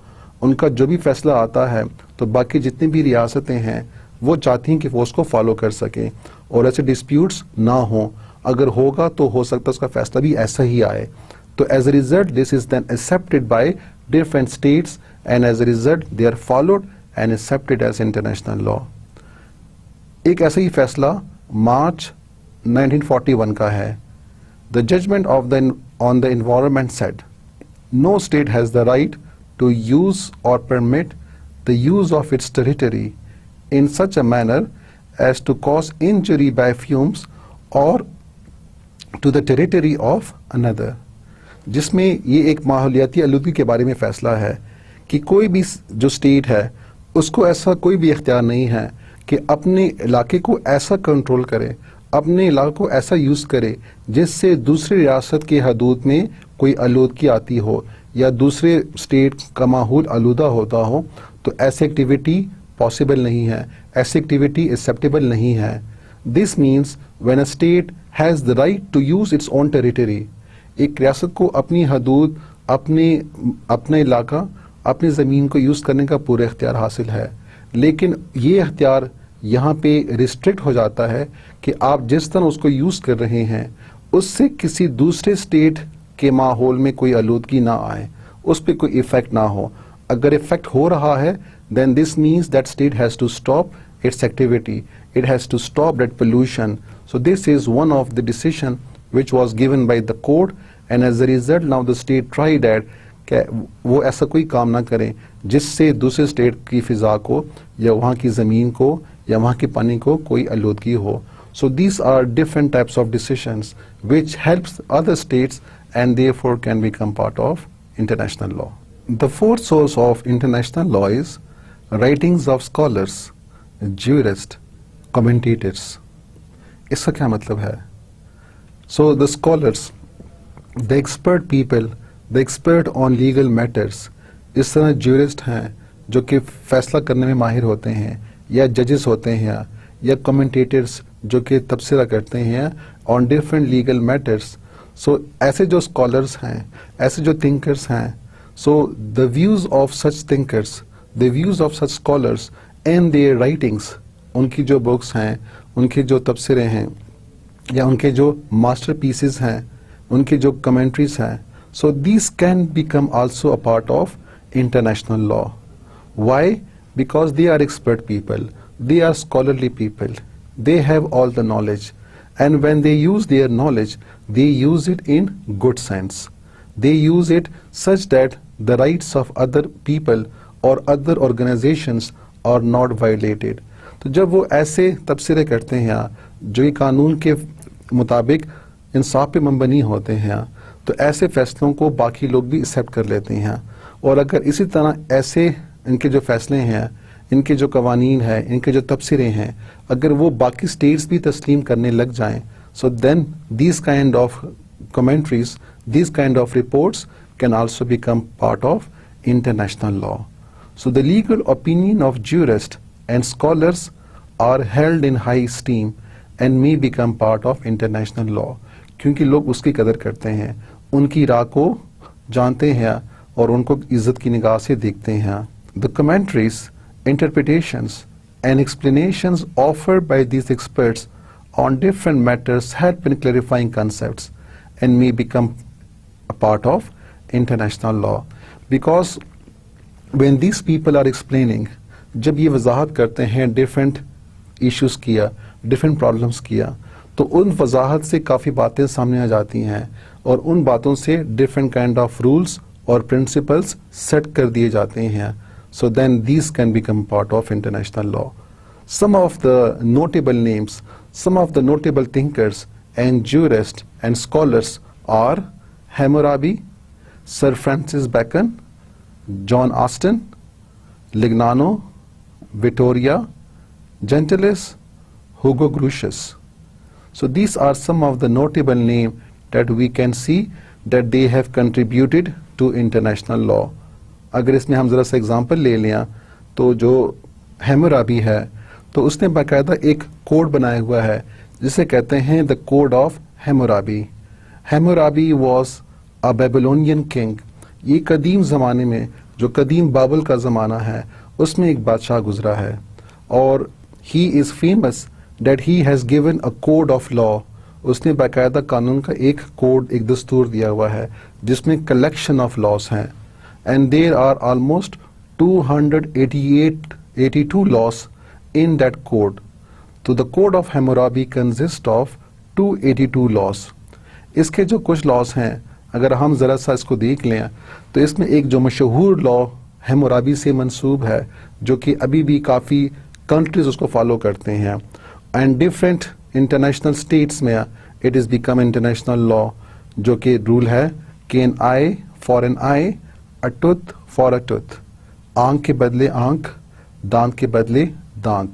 Speaker 1: उनका जो भी फैसला आता है तो बाकी जितनी भी रियासतें हैं वो चाहती हैं कि वो उसको फॉलो कर सकें और ऐसे डिस्प्यूट्स ना हो. अगर होगा तो हो सकता है उसका फैसला भी ऐसा ही आए. तो as a result this is then accepted by different states and as a result they are followed and accepted as international law. एक ऐसा ही फैसला मार्च 1941 का है. The judgement of the on the environment said no state has the right to use or permit the use of its territory in such a manner as to cause injury by fumes or to the territory of another. जिसमें ये एक माहौलियाती आलूदगी के बारे में फैसला है कि कोई भी जो स्टेट है उसको ऐसा कोई भी इख्तियार नहीं है कि अपने इलाके को ऐसा कंट्रोल करे, अपने इलाके को ऐसा यूज़ करे जिससे दूसरी रियासत की हदूद में कोई आलूदगी आती हो या दूसरे स्टेट का माहौल आलूदा होता हो. तो ऐसी एक्टिविटी पॉसिबल नहीं है, ऐसी एक्टिविटी एक्सेप्टेबल नहीं है. This means when a state has the right to use its own territory, एक रियासत को अपनी हदूद, अपने इलाका, अपनी ज़मीन को यूज़ करने का पूरा इख्तियार हासिल है. लेकिन ये इख्तियार यहाँ पे रिस्ट्रिक्ट हो जाता है कि आप जिस तरह उसको यूज़ कर रहे हैं उससे किसी दूसरे स्टेट के माहौल में कोई आलूदगी ना आए, उस पर कोई इफेक्ट ना हो. अगर इफेक्ट हो रहा है then this means that state has to stop its activity, it has to stop that pollution. So this is one of the decision which was given by the court, and as a result now the state tried that वो ऐसा कोई काम ना करें जिससे दूसरे state की फिजा को या वहाँ की ज़मीन को या वहाँ के पानी को कोई आलूदगी हो. So these are different types of decisions which helps other states and therefore can become part of international law. The fourth source of international law is writings of scholars, jurists, commentators. इसका क्या मतलब है? So the scholars, the expert people, the expert on legal matters, इस तरह jurist हैं जो कि फैसला करने में माहिर होते हैं, या judges होते हैं, या commentators जो कि तबसरा करते हैं on different legal matters. So ऐसे जो scholars हैं, ऐसे जो thinkers हैं, so the views of such thinkers, the views of such scholars and their writings, उनकी जो books हैं, उनके जो तबसरे हैं, या उनके जो masterpieces हैं, उनके जो commentaries हैं, so these can become also a part of international law. Why? Because they are expert people, they are scholarly people, they have all the knowledge, and when they use their knowledge, they use it in good sense. They use it such that the rights of other people or other organizations are not violated. तो जब वो ऐसे तबसरे करते हैं जो कि कानून के मुताबिक इंसाफ पे मबनी होते हैं, तो ऐसे फैसलों को बाकी लोग भी एक्सेप्ट कर लेते हैं. और अगर इसी तरह ऐसे इनके जो फैसले हैं, इनके जो कवानीन हैं, इनके जो तबसरे हैं, अगर वो बाकी स्टेट्स भी तस्लीम करने लग जाएं, so then these kind of commentaries, these kind of reports can also become part of international law. So the legal opinion of jurists and scholars are held in high esteem and may become part of international law. क्योंकि लोग उसकी कदर करते हैं, उनकी राह को जानते हैं और उनको इज्जत की निगाह से देखते हैं. The commentaries, interpretations and explanations offered by these experts on different matters help in clarifying concepts and may become a part of international law. Because when these people are explaining, जब ये वजाहत करते हैं different issues किया, different problems किया, तो उन वजाहत से काफ़ी बातें सामने आ जाती हैं और उन बातों से different kind of rules और principles set कर दिए जाते हैं. So then these can become part of international law. Some of the notable names, some of the notable thinkers and jurists and scholars are Hammurabi, Sir Francis Bacon, John Austin, Lignano, Vittoria, Gentilis, Hugo Grotius. So these are some of the notable names that we can see that they have contributed to international law. अगर इसमें हम ज़रा सा example ले लें तो जो हैमराबी है तो उसने बाकायदा एक कोड बनाया हुआ है जिसे कहते हैं the code of Hammurabi. Hammurabi was a Babylonian king. ये कदीम ज़माने में जो कदीम बाबल का ज़माना है उसमें एक बादशाह गुजरा है और he is famous that he has given a code of law. उसने बाकायदा कानून का एक कोड, एक दस्तूर दिया हुआ है जिसमें कलेक्शन ऑफ लॉस हैं. And there are almost 282 laws in that code. So the code of Hammurabi consists of 282 laws. इसके जो कुछ laws हैं अगर हम ज़रा सा इसको देख लें तो इसमें एक जो मशहूर law हैमराबी से मंसूब है जो कि अभी भी काफ़ी countries उसको follow करते हैं and different international states में it is become international law जो कि rule है कि an eye for an eye, a tooth for a tooth. आंख के बदले आंख, दांत के बदले दांत.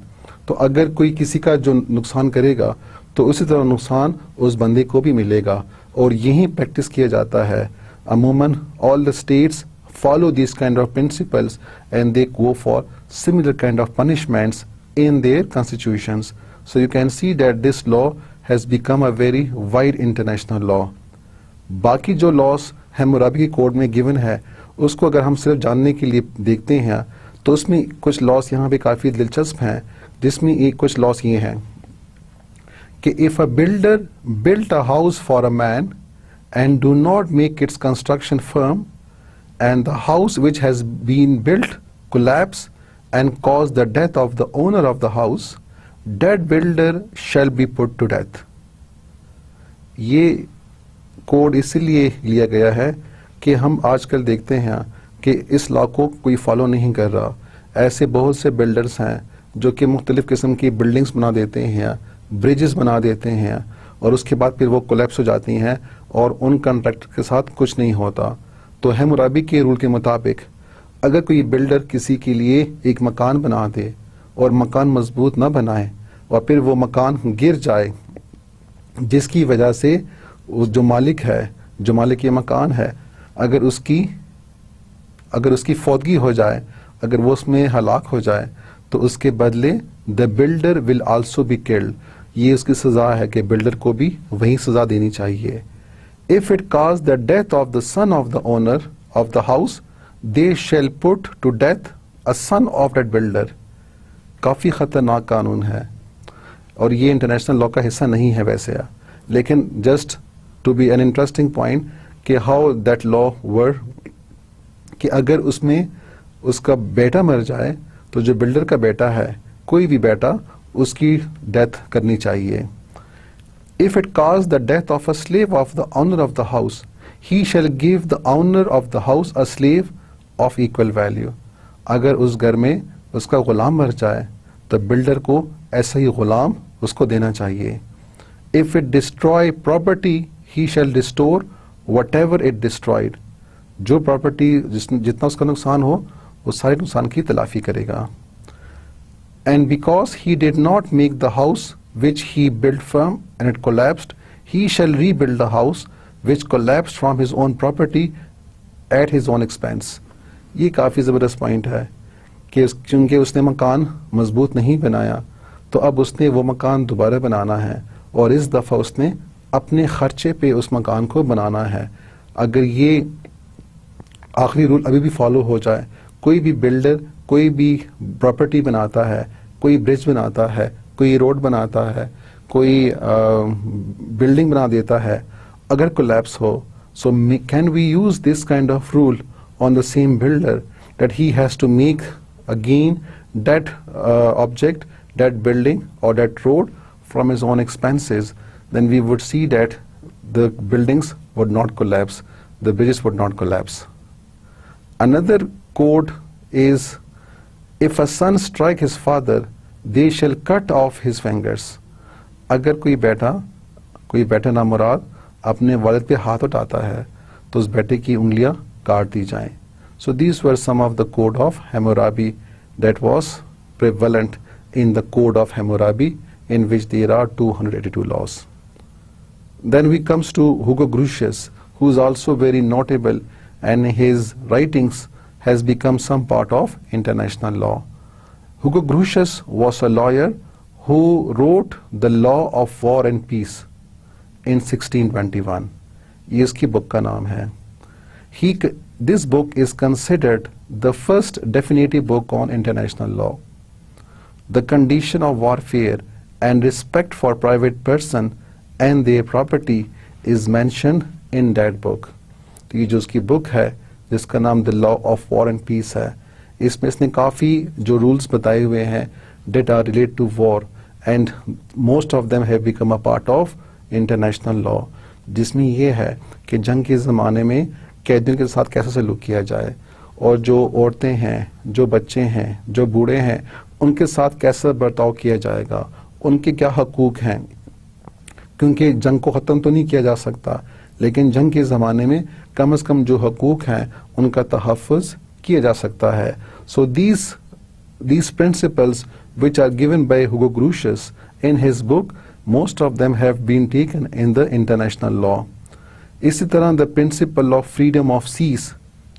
Speaker 1: तो अगर कोई किसी का जो नुकसान करेगा तो उसी तरह नुकसान उस बंदे को भी मिलेगा और यही प्रैक्टिस किया जाता है. अमूमन all the states follow these kind of principles and they go for similar kind of punishments in their constitutions. So you can see that this law has become a very wide international law. बाकी जो laws हैमराबी के code में given है उसको अगर हम सिर्फ जानने के लिए देखते हैं तो उसमें कुछ लॉस यहाँ पे काफ़ी दिलचस्प हैं जिसमें एक कुछ लॉस ये हैं कि if a builder built a house for a man and do not make its construction firm and the house which has been built collapse and cause the death of the owner of the house, that builder shall be put to death. ये code इसीलिए लिया गया है कि हम आजकल देखते हैं कि इस लॉ को कोई फॉलो नहीं कर रहा। ऐसे बहुत से बिल्डर्स हैं जो कि मुख्तलिफ़ किस्म की बिल्डिंग्स बना देते हैं, ब्रिजेस बना देते हैं, और उसके बाद फिर वो कोलैप्स हो जाती हैं और उन कॉन्ट्रैक्टर के साथ कुछ नहीं होता। तो हैमुराबी के रूल के मुताबिक अगर कोई बिल्डर किसी के लिए एक मकान बना दे और मकान मजबूत ना बनाए और फिर वो मकान गिर जाए, जिसकी वजह से जो मालिक है, जो मालिक ये मकान है, अगर उसकी फौतगी हो जाए, अगर वो उसमें हलाक हो जाए, तो उसके बदले the builder will also be killed. ये उसकी सजा है कि बिल्डर को भी वही सजा देनी चाहिए। If it cause the death of the son of the owner of the house they shall put to death a son of that builder. काफ़ी ख़तरनाक कानून है और ये इंटरनेशनल लॉ का हिस्सा नहीं है वैसे, लेकिन just to be an interesting point कि हाउ दैट लॉ वर्क, कि अगर उसमें उसका बेटा मर जाए तो जो बिल्डर का बेटा है, कोई भी बेटा, उसकी डेथ करनी चाहिए। If it cause the death of a slave of the owner of the house he shall give the owner of the house a slave of equal value. अगर उस घर में उसका गुलाम मर जाए तो बिल्डर को ऐसा ही गुलाम उसको देना चाहिए। If it destroy property he shall restore whatever it destroyed. जो प्रॉपर्टी जितना उसका नुकसान हो वो सारे नुकसान की तलाफी करेगा। And because he did not make the house which he build from and it collapsed he shall rebuild the house which collapsed from his own property at his own expense. ये काफ़ी ज़बरदस्त पॉइंट है कि चूंकि उसने मकान मजबूत नहीं बनाया तो अब उसने वो मकान दोबारा बनाना है और इस दफ़ा उसने अपने खर्चे पे उस मकान को बनाना है। अगर ये आखिरी रूल अभी भी फॉलो हो जाए, कोई भी बिल्डर कोई भी प्रॉपर्टी बनाता है, कोई ब्रिज बनाता है, कोई रोड बनाता है, कोई बिल्डिंग बना देता है, अगर कोलैप्स हो, so can we use this kind of rule on the same builder that he has to make again that object, that building और that road from his own expenses, then we would see that the buildings would not collapse, the bridges would not collapse. Another code is, if a son strike his father, they shall cut off his fingers. अगर कोई बेटा ना मुराद अपने वालिद पे हाथ उठाता है तो उस बेटे की उंगलियां काट दी जाएं. So these were some of the code of Hammurabi that was prevalent in the code of Hammurabi, in which there are 282 laws. Then we comes to Hugo Grotius, who is also very notable, and his writings has become some part of international law. Hugo Grotius was a lawyer who wrote the Law of War and Peace in 1621. ये इसकी book का नाम है. This book is considered the first definitive book on international law. The condition of warfare and respect for private person and their property is mentioned in that book. तो ये जो उसकी book है जिसका नाम the law of war and peace है, इसमें इसने काफ़ी जो रूल्स बताए हुए हैं that are related to war, and most of them have become a part of international law, जिसमें ये है कि जंग के ज़माने में कैदियों के साथ कैसे सलूक किया जाए, और जो औरतें हैं, जो बच्चे हैं, जो बूढ़े हैं, उनके साथ कैसा बर्ताव किया जाएगा, उनके क्या हकूक़ हैं, क्योंकि जंग को ख़त्म तो नहीं किया जा सकता, लेकिन जंग के ज़माने में कम से कम जो हकूक़ हैं उनका तहफ़्फ़ुज़ किया जा सकता है. सो these principles which are given by Hugo Grotius in his book, most of them have been taken in the international law. इसी तरह the principle of freedom of seas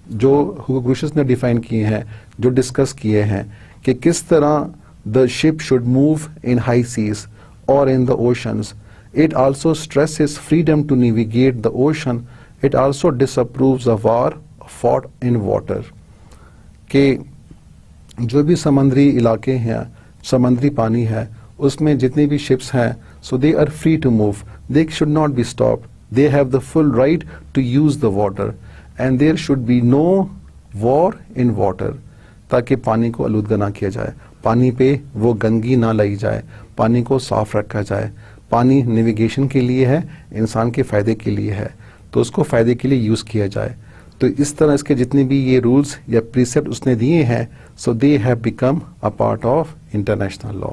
Speaker 1: जो Hugo Grotius ने डिफाइन किए हैं, जो डिस्कस किए हैं कि किस तरह the ship should move in high seas or in the oceans. It also stresses freedom to navigate the ocean. It also disapproves of war fought in water. कि जो भी समंदरी इलाके हैं, समंदरी पानी है, उसमें जितनी भी ships हैं, so they are free to move. They should not be stopped. They have the full right to use the water, and there should be no war in water, ताकि पानी को आलूदगा ना किया जाए, पानी पे वो गंदगी ना लाई जाए, पानी को साफ रखा जाए, पानी नेविगेशन के लिए है, इंसान के फ़ायदे के लिए है, तो उसको फ़ायदे के लिए यूज़ किया जाए। तो इस तरह इसके जितने भी ये रूल्स या प्रीसेप्ट उसने दिए हैं, so they have become a part of international law.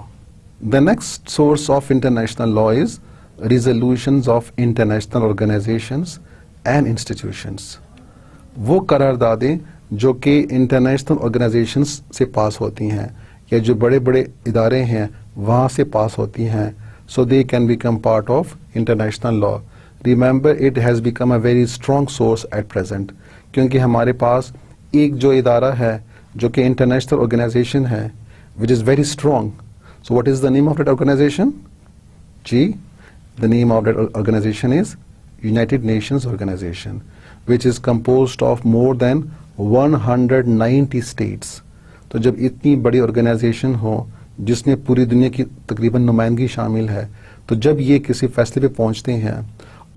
Speaker 1: The next source of international law is resolutions of international organisations and institutions. वो करारदादें जो कि इंटरनेशनल ऑर्गेनाइजेशंस से पास होती हैं या जो बड़े बड़े इदारे हैं वहाँ से पास होती हैं, so they can become part of international law. Remember it has become a very strong source at present, क्योंकि हमारे पास एक जो इदारा है जो कि इंटरनेशनल ऑर्गेनाइजेशन है which is very strong. So what is the name of that organisation? जी, the name of that organisation is United Nations organisation, which is composed of more than 190 states। तो जब इतनी बड़ी ऑर्गेनाइजेशन हो जिसमें पूरी दुनिया की तकरीबन नुमाइंदगी शामिल है, तो जब ये किसी फैसले पे पहुंचते हैं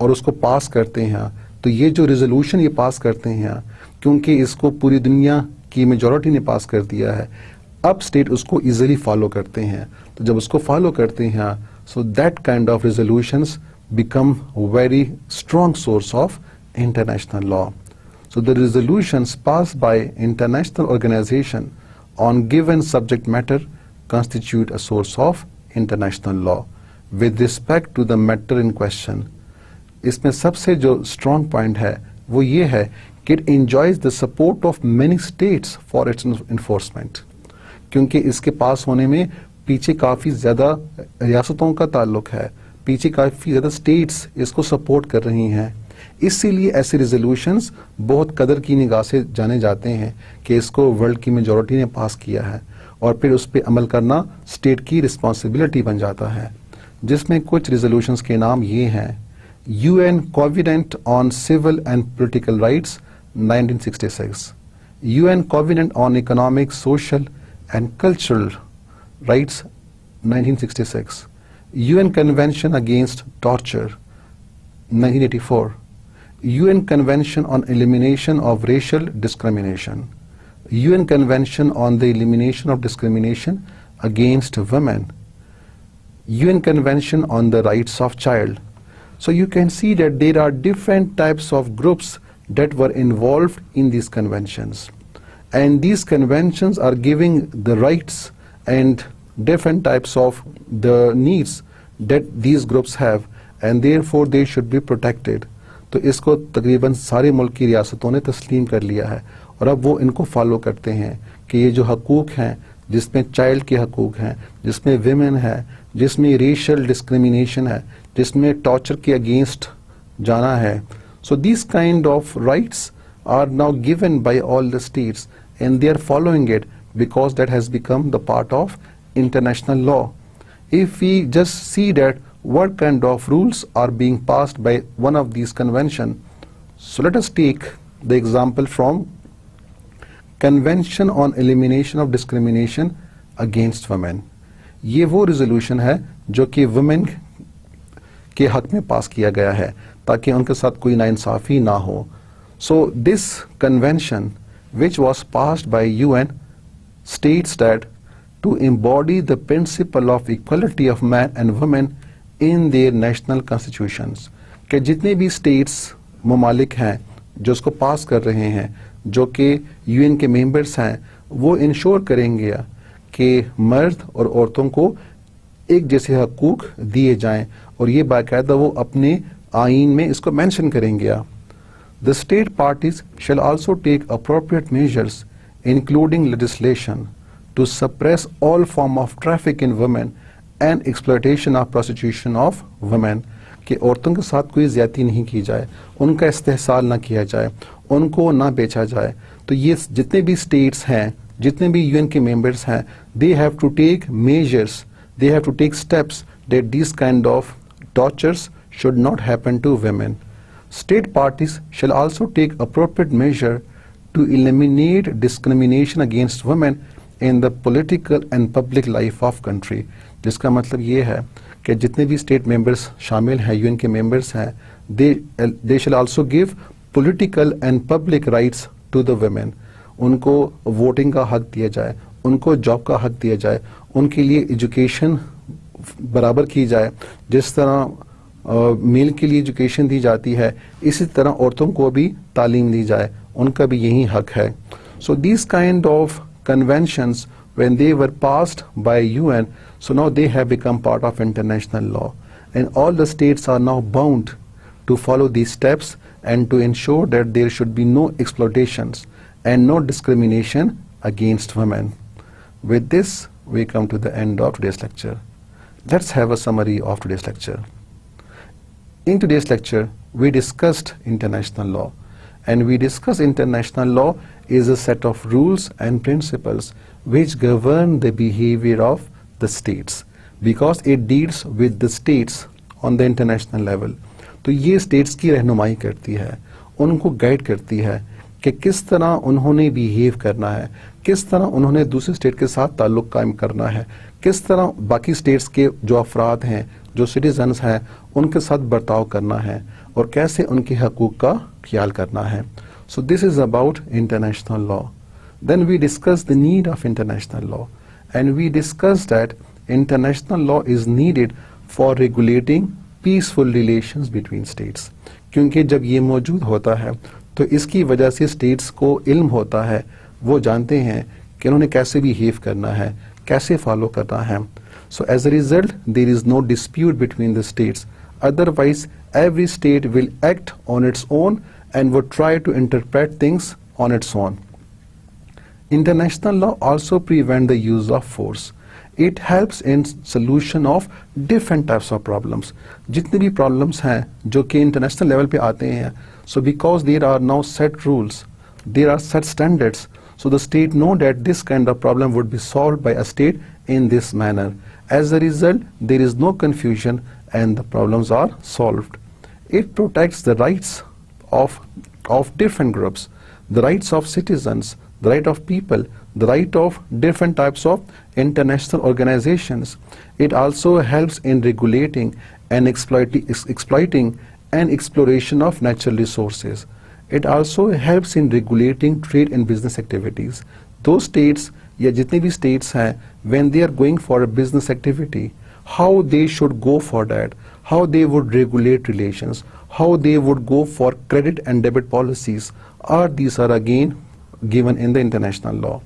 Speaker 1: और उसको पास करते हैं, तो ये जो रेजोल्यूशन ये पास करते हैं, क्योंकि इसको पूरी दुनिया की मेजॉरिटी ने पास कर दिया है, अब स्टेट उसको इजीली फॉलो करते हैं। तो जब उसको फॉलो करते हैं, so that kind of resolutions become very strong source of international law. So the resolutions passed by international organization on given subject matter constitute a source of international law with respect to the matter in question. इसमें सबसे जो strong point है वो ये है कि it enjoys the support of many states for its enforcement, क्योंकि इसके पास होने में पीछे काफ़ी ज़्यादा रियासतों का ताल्लुक है, पीछे काफ़ी ज़्यादा स्टेट्स इसको सपोर्ट कर रही हैं। इसीलिए ऐसे रेजोल्यूशंस बहुत कदर की निगाह से जाने जाते हैं कि इसको वर्ल्ड की मेजॉरिटी ने पास किया है, और फिर उस पर अमल करना स्टेट की रिस्पॉन्सिबिलिटी बन जाता है। जिसमें कुछ रेजोल्यूशंस के नाम ये हैं: UN Covenant on Civil and Political Rights 1966, UN Covenant on Economic, Social and Cultural Rights 1966, UN Convention Against Torture 1984, UN Convention on Elimination of Racial Discrimination, UN Convention on the Elimination of Discrimination Against Women, UN Convention on the Rights of Child. So you can see that there are different types of groups that were involved in these conventions, and these conventions are giving the rights and different types of the needs that these groups have, and therefore they should be protected. तो इसको तकरीबन सारे मुल्क की रियासतों ने तस्लीम कर लिया है, और अब वो इनको फॉलो करते हैं कि ये जो हकूक़ हैं, जिसमें चाइल्ड के हकूक़ हैं, जिसमें विमेन है, जिसमें रेशियल डिस्क्रिमिनेशन है, जिसमें टॉर्चर के अगेंस्ट जाना है, so this kind of rights are now given by all the states and they are following it because that has become the part of international law. If we just see that what kind of rules are being passed by one of these conventions, so let us take the example from Convention on Elimination of Discrimination Against Women. ये वो resolution है जो कि women के हक में पास किया गया है ताकि उनके साथ कोई नाइंसाफ़ी ना हो। So this convention which was passed by UN states that to embody the principle of equality of men and women in their national constitutions, कि जितने भी states ममालिक हैं जो इसको पास कर रहे हैं, जो कि UN के मेंबर्स हैं, वो इंश्योर करेंगे कि मर्द और औरतों को एक जैसे हकूक़ दिए जाएं, और ये बाकायदा वो अपने आइन में इसको मेंशन करेंगे। The state parties shall also take appropriate measures including legislation to suppress all form of traffic in women and exploitation of prostitution of women, कि औरतों के साथ कोई ज़्यादती नहीं की जाए, उनका इस्तेहसाल ना किया जाए, उनको ना बेचा जाए। तो ये जितने भी स्टेट्स हैं, जितने भी UN के मेंबर्स हैं, they have to take measures, they have to take steps that these kind of tortures should not happen to women. State parties shall also take appropriate measure to eliminate discrimination against women in the political and public life of country. जिसका मतलब ये है कि जितने भी state members शामिल हैं, UN के मेंबर्स हैं, they shall also give political and public rights to the women. उनको वोटिंग का हक दिया जाए, उनको जॉब का हक दिया जाए, उनके लिए एजुकेशन बराबर की जाए, जिस तरह मेल के लिए एजुकेशन दी जाती है, इसी तरह औरतों को भी तालीम दी जाए, उनका भी यही हक है. So this kind of conventions when they were passed by UN, so now they have become part of international law, and all the states are now bound to follow these steps and to ensure that there should be no exploitations and no discrimination against women. With this, we come to the end of today's lecture. Let's have a summary of today's lecture. In today's lecture, we discussed international law, and we discussed international law is a set of rules and principles which govern the behavior of the states, because it deals with the states on the international level. तो ये states की रहनुमाई करती है, उनको guide करती है कि किस तरह उन्होंने बिहेव करना है, किस तरह उन्होंने दूसरे स्टेट के साथ ताल्लुक कायम करना है, किस तरह बाकी स्टेट्स के जो अफराद हैं, जो सिटीजन्स हैं, उनके साथ बर्ताव करना है और कैसे उनके हकूक़ का ख्याल करना है. So this is about international law. Then we discussed the need of international law, and we discussed that international law is needed for regulating peaceful relations between states. क्योंकि जब ये मौजूद होता है तो इसकी वजह से states को इल्म होता है, वो जानते हैं कि उन्होंने कैसे behave करना है, कैसे follow करना है. So as a result, there is no dispute between the states. Otherwise, every state will act on its own and would try to interpret things on its own. International law also prevents the use of force. It helps in solution of different types of problems. जितने भी problems हैं जो कि international level पे आते हैं, so because there are now set rules, there are set standards, so the state know that this kind of problem would be solved by a state in this manner. As a result, there is no confusion and the problems are solved. It protects the rights of different groups, the rights of citizens, the right of people, the right of different types of international organizations. It also helps in regulating and exploiting and exploration of natural resources. It also helps in regulating trade and business activities. Those states, या जितने भी states हैं, when they are going for a business activity, how they should go for that, how they would regulate relations, how they would go for credit and debit policies, these are again given in the international law.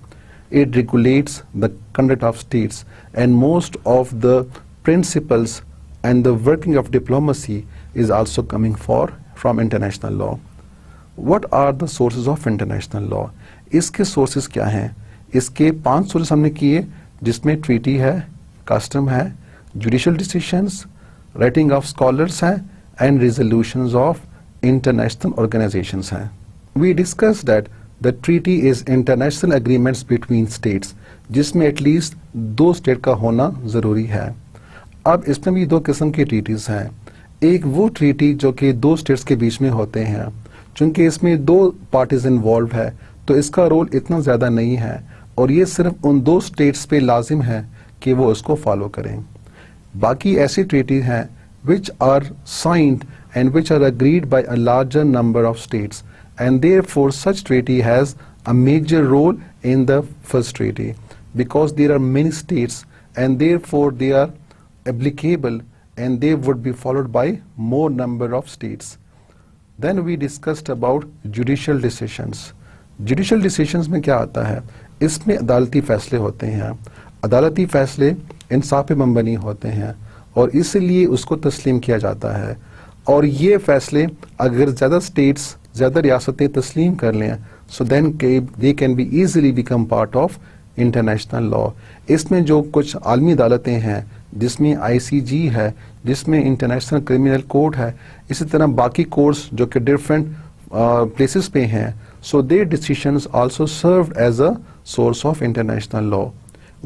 Speaker 1: It regulates the conduct of states, and most of the principles and the working of diplomacy is also coming from international law. What are the sources of international law? इसके sources क्या हैं? इसके 5 sources हमने किए, जिसमें treaty है, custom है, judicial decisions, writing of scholars हैं, and resolutions of international organizations हैं. We discussed that the treaty is international agreements between states, जिसमें at least 2 स्टेट का होना ज़रूरी है. अब इसमें भी 2 किस्म के treaties हैं. एक वो treaty जो कि 2 स्टेट्स के बीच में होते हैं, चूँकि इसमें 2 parties involved है, तो इसका रोल इतना ज़्यादा नहीं है और ये सिर्फ उन 2 स्टेट्स पे लाजिम है कि वो उसको फॉलो करें. बाकी ऐसी treaties हैं which are signed and which are agreed by a larger number of states, and therefore such treaty has a major role in the first treaty, because there are many states and therefore they are applicable and they would be followed by more number of states. Then we discussed about judicial decisions. Judicial decisions में क्या आता है? इसमें अदालती फैसले होते हैं. अदालती फैसले इंसाफ मबनी होते हैं और इसलिए उसको तस्लीम किया जाता है. और ये फैसले अगर ज़्यादा स्टेट्स, ज़्यादा रियासतें तस्लीम कर लें, so then they can be easily become part of international law. इसमें जो कुछ आलमी अदालतें हैं, जिसमें ICJ है, जिसमें इंटरनेशनल क्रिमिनल कोर्ट है, इसी तरह बाकी कोर्ट्स जो कि डिफरेंट प्लेसेस पे हैं, so their decisions also served as a source of international law.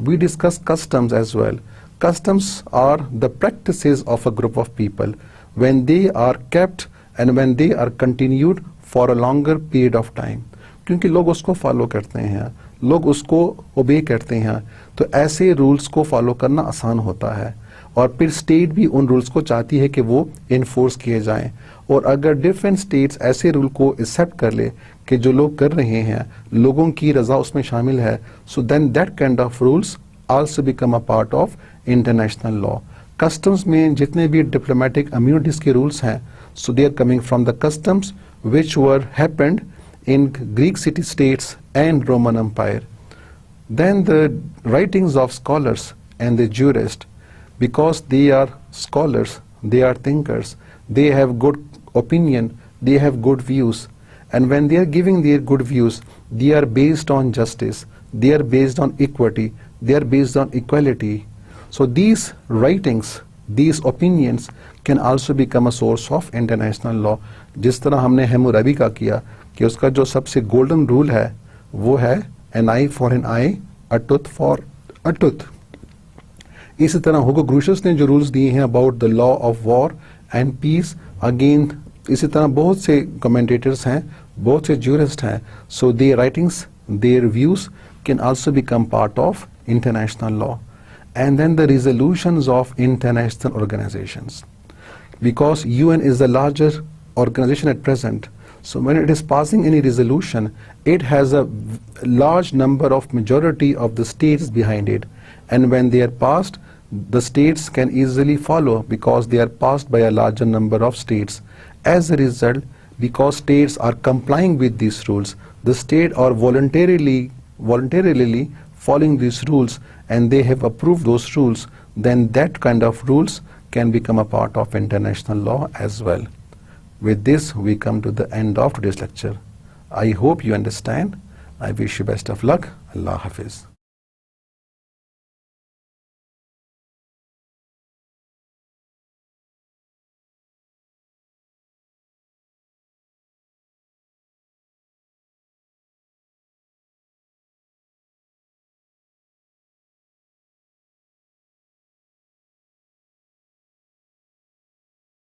Speaker 1: We discuss customs as well. Customs are the practices of a group of people when they are kept and when they are continued for a longer period of time. क्योंकि लोग उसको follow करते हैं, लोग उसको ओबे करते हैं, तो ऐसे रूल्स को फॉलो करना आसान होता है और फिर स्टेट भी उन रूल्स को चाहती है कि वो इन्फोर्स किए जाएं. और अगर डिफरेंट स्टेट्स ऐसे रूल को एक्सेप्ट कर ले कि जो लोग कर रहे हैं, लोगों की रजा उसमें शामिल है, so then that kind of rules also become a part of international law. Customs में जितने भी डिप्लोमेटिक इम्यूनिटीज के रूल्स हैं, so they are coming from the customs which were happened in Greek city-states and Roman Empire. Then the writings of scholars and the jurists, because they are scholars, they are thinkers, they have good opinion, they have good views, and when they are giving their good views, they are based on justice, they are based on equity, they are based on equality. So these writings, these opinions can also become a source of international law. जिस तरह हमने हैमूराबी का किया कि उसका जो सबसे golden rule है वो है an eye for an eye, a tooth for a tooth. इसी तरह हुगो ग्रूशियस ने जो रूल्स दिए हैं about the law of war and peace, again इसी तरह बहुत से कमेंटेटर्स हैं, बहुत से ज्यूरिस्ट हैं, so their writings, their views can also become part of international law. And then the resolutions of international organizations, because UN is the larger organization at present, so when it is passing any resolution, it has a large number of majority of the states behind it, and when they are passed, the states can easily follow because they are passed by a larger number of states. As a result, because states are complying with these rules, the state are voluntarily following these rules, and they have approved those rules, then that kind of rules can become a part of international law as well. With this, we come to the end of today's lecture. I hope you understand. I wish you best of luck. Allah Hafiz.